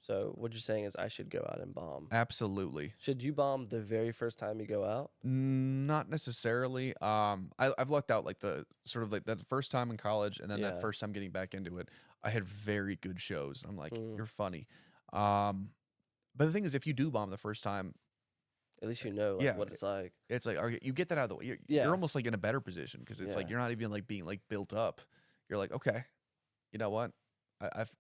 So what you're saying is I should go out and bomb. Absolutely. Should you bomb the very first time you go out? Not necessarily. I've lucked out like the sort of like that first time in college, and then Yeah. that first time getting back into it. I had very good shows. And I'm like, Mm. you're funny. But the thing is, if you do bomb the first time, At least you know like, Yeah. what it's like. it's like okay, you get that out of the way. You're, Yeah. you're almost like in a better position because it's like Yeah. you're not even like being like built up. You're like, okay, you know what?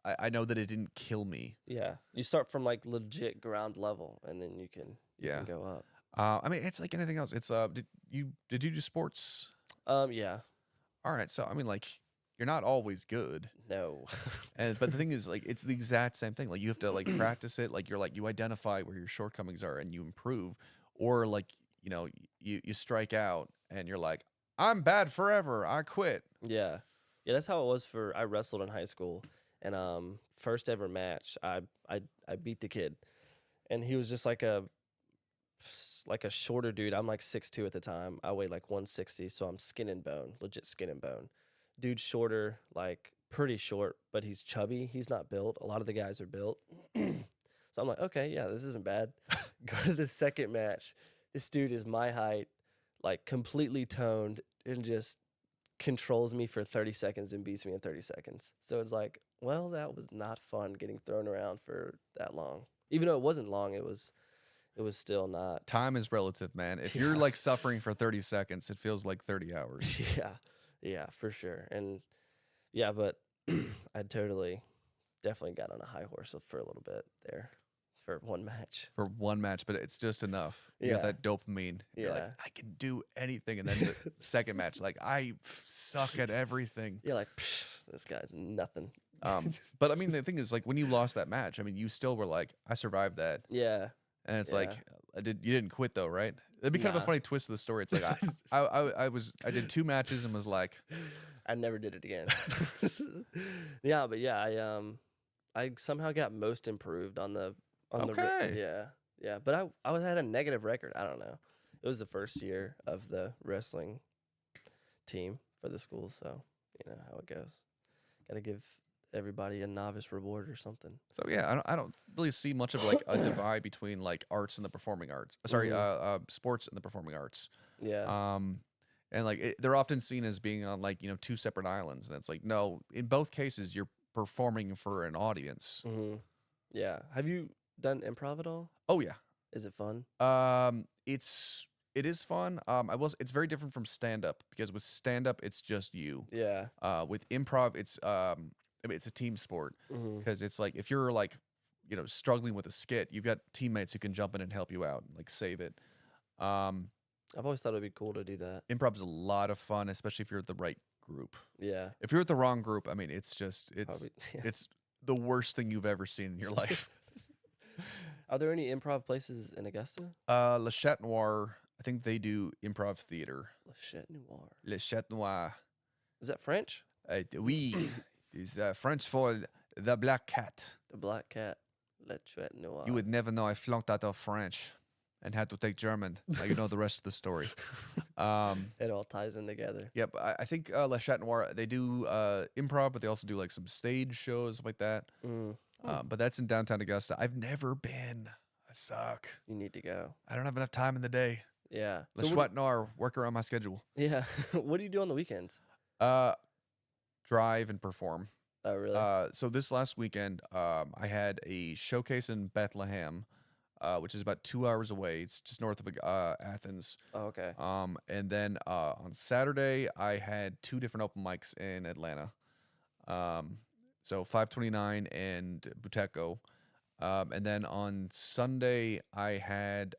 I know that it didn't kill me. Yeah. You start from like legit ground level and then you can Yeah. go up. I mean, it's like anything else. It's did you do sports? Yeah. All right, so I mean, like you're not always good. No. But the thing is, like, it's the exact same thing. Like, you have to like practice it. Like, you identify where your shortcomings are and you improve, or like, you strike out and you're like, I'm bad forever. I quit. Yeah. Yeah, that's how it was for I wrestled in high school. And first ever match, I beat the kid. And he was just like a shorter dude. I'm like 6'2" at the time. I weighed like 160, so I'm skin and bone, legit skin and bone. Dude shorter, like pretty short, but he's chubby. He's not built. A lot of the guys are built. So I'm like, okay, yeah, this isn't bad. Go to the second match. This dude is my height, like completely toned, and just controls me for 30 seconds and beats me in 30 seconds. So it's like, well, that was not fun getting thrown around for that long. Even though it wasn't long, it was still not. Time is relative, man. If Yeah. you're like suffering for 30 seconds, it feels like 30 hours. Yeah. Yeah, for sure. And yeah, but I definitely got on a high horse for a little bit there for one match. For one match, but it's just enough. You got Yeah. that dopamine. You're like, Yeah. I can do anything. And then the second match, like, I suck at everything. Yeah, like, this guy's nothing. But I mean, the thing is, like, when you lost that match, I mean, you still were like, I survived that. Yeah. And it's Yeah. like, you didn't quit though, right? It'd be kind of Nah. a funny twist of the story. It's like I did 2 matches and was like, I never did it again. Yeah, but yeah, I somehow got most improved on the Okay. yeah. But I had a negative record. I don't know. It was the first year of the wrestling team for the school, so you know how it goes. Got to give everybody a novice reward or something. so yeah, I don't really see much of like a divide between like arts and the performing arts. Sorry, sports and the performing arts. Yeah. And like they're often seen as being on like 2 separate islands, and it's like no, in both cases you're performing for an audience. Mm-hmm. Yeah. Have you done improv at all? Oh yeah. Is it fun? It is fun. It's very different from stand up because with stand up it's just you. Yeah. With improv it's a team sport Mm-hmm. because it's like if you're like struggling with a skit, you've got teammates who can jump in and help you out, and, like save it. I've always thought it'd be cool to do that. Improv's a lot of fun, especially if you're at the right group. Yeah. If you're at the wrong group, I mean, it's Probably, yeah. it's the worst thing you've ever seen in your life. Are there any improv places in Augusta? Le Chat Noir, I think they do improv theater. Le Chat Noir. Le Chat Noir. Is that French? Oui, is French for the black cat. The Black Cat. Le Chat Noir. You would never know I flunked out of French and had to take German. Now you know the rest of the story. It all ties in together. Yep, I think Le Chat Noir, they do improv, but they also do like some stage shows like that. Mm, But that's in downtown Augusta. I've never been. I suck. you need to go. I don't have enough time in the day. Yeah. Le So Chat Noir, work around my schedule. yeah. What do you do on the weekends? drive and perform. Oh, really? So this last weekend, I had a showcase in Bethlehem, which is about 2 hours away. It's just north of Athens. Oh, okay. And then on Saturday, I had 2 different open mics in Atlanta. So 529 and Buteco. And then on Sunday, I had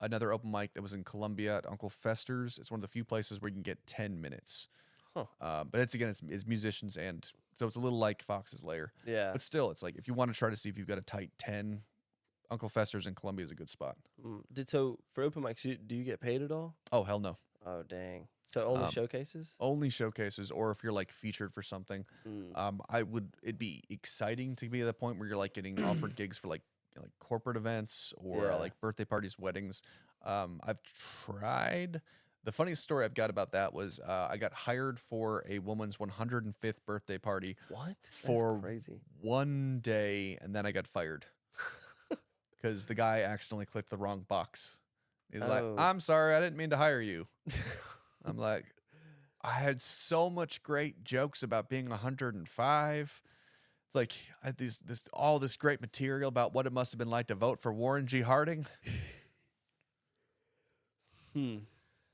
another open mic that was in Columbia at Uncle Fester's. It's one of the few places where you can get 10 minutes. Huh. But it's musicians, and so it's a little like Fox's Lair. Yeah. But still, it's like if you want to try to see if you've got a tight 10, Uncle Fester's in Columbia is a good spot. So for open mics, do you get paid at all? Oh, hell no. Oh, dang. So only showcases? Only showcases, or if you're like featured for something. It'd be exciting to be at the point where you're like getting offered gigs for like corporate events or Yeah. like birthday parties, weddings. I've tried. The funniest story I've got about that was I got hired for a woman's 105th birthday party. What? For That's crazy. one day, and then I got fired because the guy accidentally clicked the wrong box. He's like, Oh. "I'm sorry, I didn't mean to hire you." I'm like, I had so much great jokes about being 105. It's like I had all this great material about what it must have been like to vote for Warren G. Harding.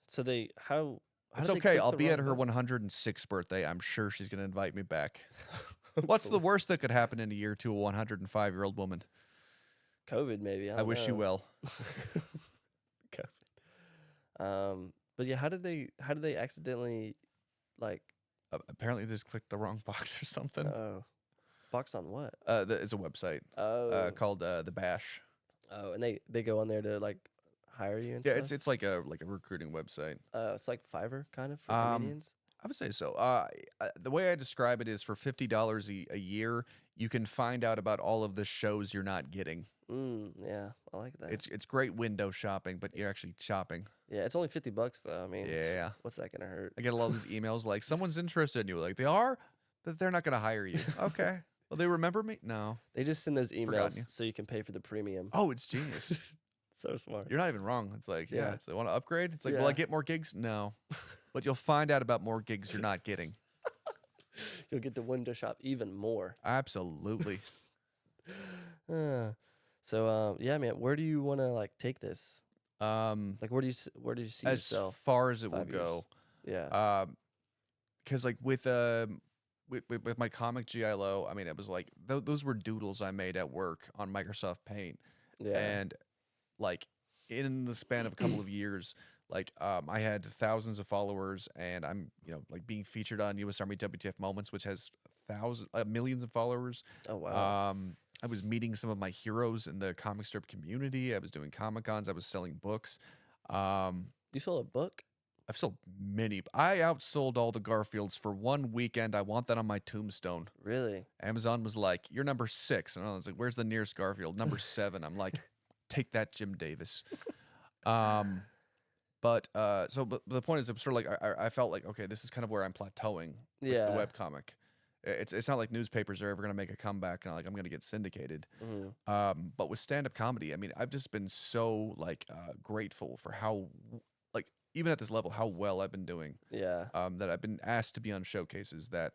So how It's do they okay. click I'll the be at wrong her button? 106th birthday. I'm sure she's going to invite me back. What's the worst that could happen in a year to a 105-year-old woman? COVID, maybe. I wish you know. well. COVID. But yeah, how did they accidentally like? Apparently, they just clicked the wrong box or something. Box on what? It's a website called The Bash. Oh, and they go on there to like hire you and Yeah, stuff? it's like a recruiting website. It's like Fiverr kind of for comedians. I would say so. The way I describe it is for $50 a year, you can find out about all of the shows you're not getting. Yeah, I like that. It's great window shopping, but you're actually shopping. Yeah, it's only $50 though. I mean, Yeah. what's that gonna hurt? I get a lot of these emails like, someone's interested in you. Like, they are, but they're not going to hire you. Okay. Well, they remember me? No. They just send those Forgotten emails you. so you can pay for the premium. Oh, it's genius. So smart. You're not even wrong. It's like, Yeah. it's want to upgrade? It's like, will Yeah. I get more gigs? No. But you'll find out about more gigs you're not getting. You'll get to window shop even more. Absolutely. So yeah, man, where do you want to like take this? Like, where do you see As yourself? far as it will 5 years? go. Yeah. Because like with my comic GILO, I mean, it was like those were doodles I made at work on Microsoft Paint, Yeah. and like in the span of a couple of years, like I had thousands of followers, and I'm like being featured on U.S. Army WTF Moments, which has millions of followers. Oh wow. I was meeting some of my heroes in the comic strip community. I was doing Comic-Cons. I was selling books. You sold a book? I've sold many. I outsold all the Garfields for one weekend. I want that on my tombstone. Really? Amazon was like, "You're number 6." And I was like, "Where's the nearest Garfield?" Number 7. I'm like, "Take that, Jim Davis." But the point is, it was sort of like I felt like, okay, this is kind of where I'm plateauing with Yeah. the webcomic. It's not like newspapers are ever going to make a comeback and like I'm going to get syndicated. But with stand-up comedy, I mean, I've just been so like grateful for how like even at this level how well I've been doing. Yeah. That I've been asked to be on showcases that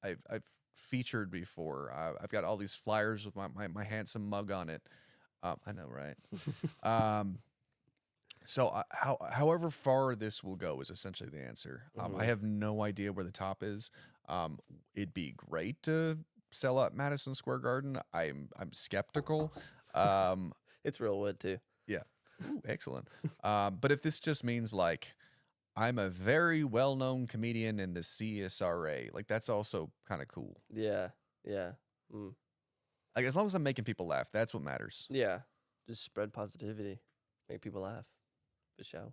I've featured before. I've got all these flyers with my handsome mug on it. I know, right? So however far this will go is essentially the answer. I have no idea where the top is. It'd be great to sell out Madison Square Garden. I'm skeptical. It's real wood too. Yeah. Ooh, excellent. But if this just means like I'm a very well-known comedian in the CSRA, like that's also kind of cool. Yeah. Yeah. Like as long as I'm making people laugh, that's what matters. Yeah. Just spread positivity. Make people laugh. For sure.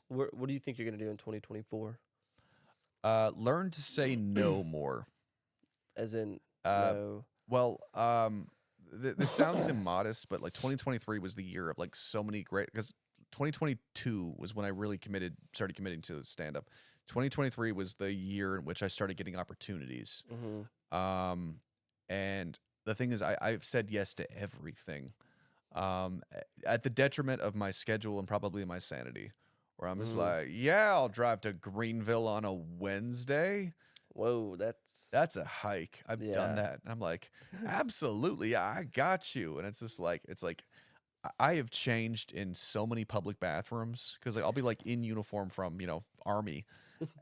What do you think you're gonna do in 2024? Learn to say no more. As in no. Well, this sounds immodest, but like 2023 was the year of like so many great, because 2022 was when I really started committing to stand up. 2023 was the year in which I started getting opportunities. And the thing is, I've said yes to everything, at the detriment of my schedule and probably my sanity. where I'm just like, yeah, I'll drive to Greenville on a Wednesday. Whoa, That's a hike. I've done that. And I'm like, absolutely, yeah, I got you. And it's just like, I have changed in so many public bathrooms because like I'll be like in uniform from Army,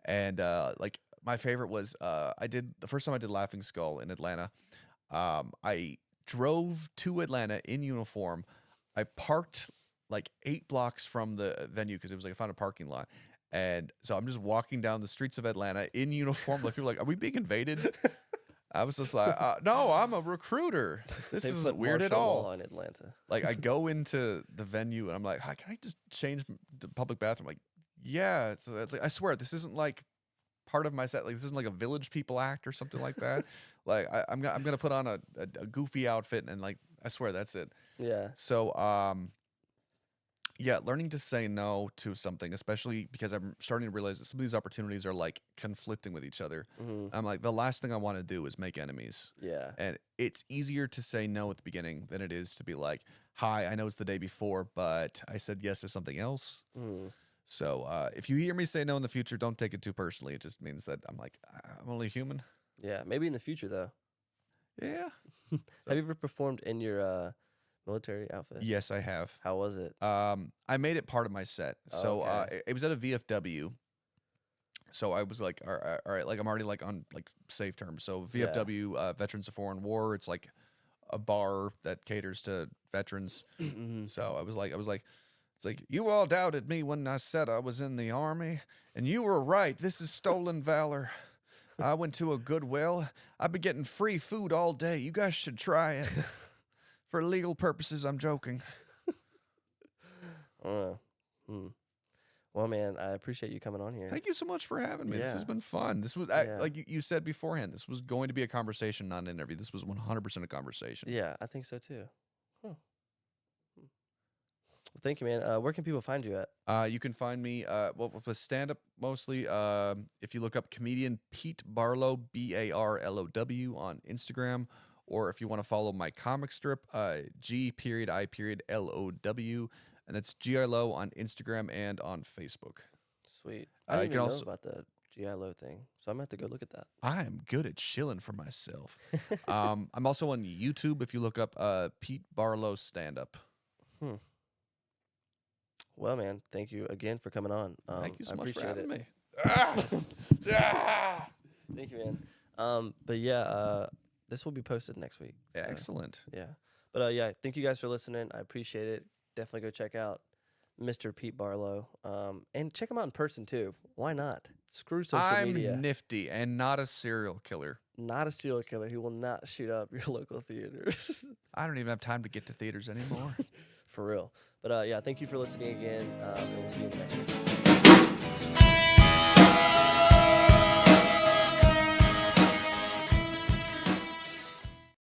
and like my favorite was the first time I did Laughing Skull in Atlanta. I drove to Atlanta in uniform. I parked like 8 blocks from the venue because it was like I found a parking lot. And so I'm just walking down the streets of Atlanta in uniform. Like people are like, are we being invaded? I was just like, no, I'm a recruiter. This isn't weird at all. In Atlanta. Like I go into the venue and I'm like, hi, can I just change the public bathroom? Like, yeah. It's like, I swear, this isn't like part of my set. Like this isn't like a Village People act or something like that. Like I'm gonna put on a goofy outfit and like I swear that's it. Yeah. So yeah, learning to say no to something, especially because I'm starting to realize that some of these opportunities are like conflicting with each other. I'm like, the last thing I want to do is make enemies. Yeah. And it's easier to say no at the beginning than it is to be like, hi, I know it's the day before, but I said yes to something else. So if you hear me say no in the future, don't take it too personally. It just means that I'm like, I'm only human. Yeah. Maybe in the future, though. Yeah. Have you ever performed in your military outfit? Yes, I have. How was it? I made it part of my set. So Okay. it was at a VFW. So I was like, all right, like I'm already like on like safe terms. So VFW, Veterans of Foreign War. It's like a bar that caters to veterans. So I was like, it's like, you all doubted me when I said I was in the Army, and you were right. This is stolen valor. I went to a Goodwill. I've been getting free food all day. You guys should try it. For legal purposes, I'm joking. Well, man, I appreciate you coming on here. Thank you so much for having me. This Yeah. has been fun. This was, like you said beforehand, this was going to be a conversation, not an interview. This was 100% a conversation. Yeah, I think so too. Well, thank you, man. Where can people find you at? You can find me, with stand-up mostly. If you look up comedian Pete Barlow, Barlow on Instagram, or if you want to follow my comic strip, G.I.Low, and that's GILO on Instagram and on Facebook. Sweet. I didn't you even can know also- about the GILO thing, so I'm going to have to go look at that. I am good at chilling for myself. I'm also on YouTube if you look up Pete Barlow stand-up. Well, man, thank you again for coming on. Thank you so I much for appreciate having it. me. Thank you, man. But yeah, this will be posted next week. So, Excellent. yeah. But yeah, thank you guys for listening. I appreciate it. Definitely go check out Mr. Pete Barlow. And check him out in person too. Why not? Screw social media. I'm nifty and not a serial killer. Not a serial killer. He will not shoot up your local theaters. I don't even have time to get to theaters anymore. For real. But yeah, thank you for listening again. And we'll see you next week.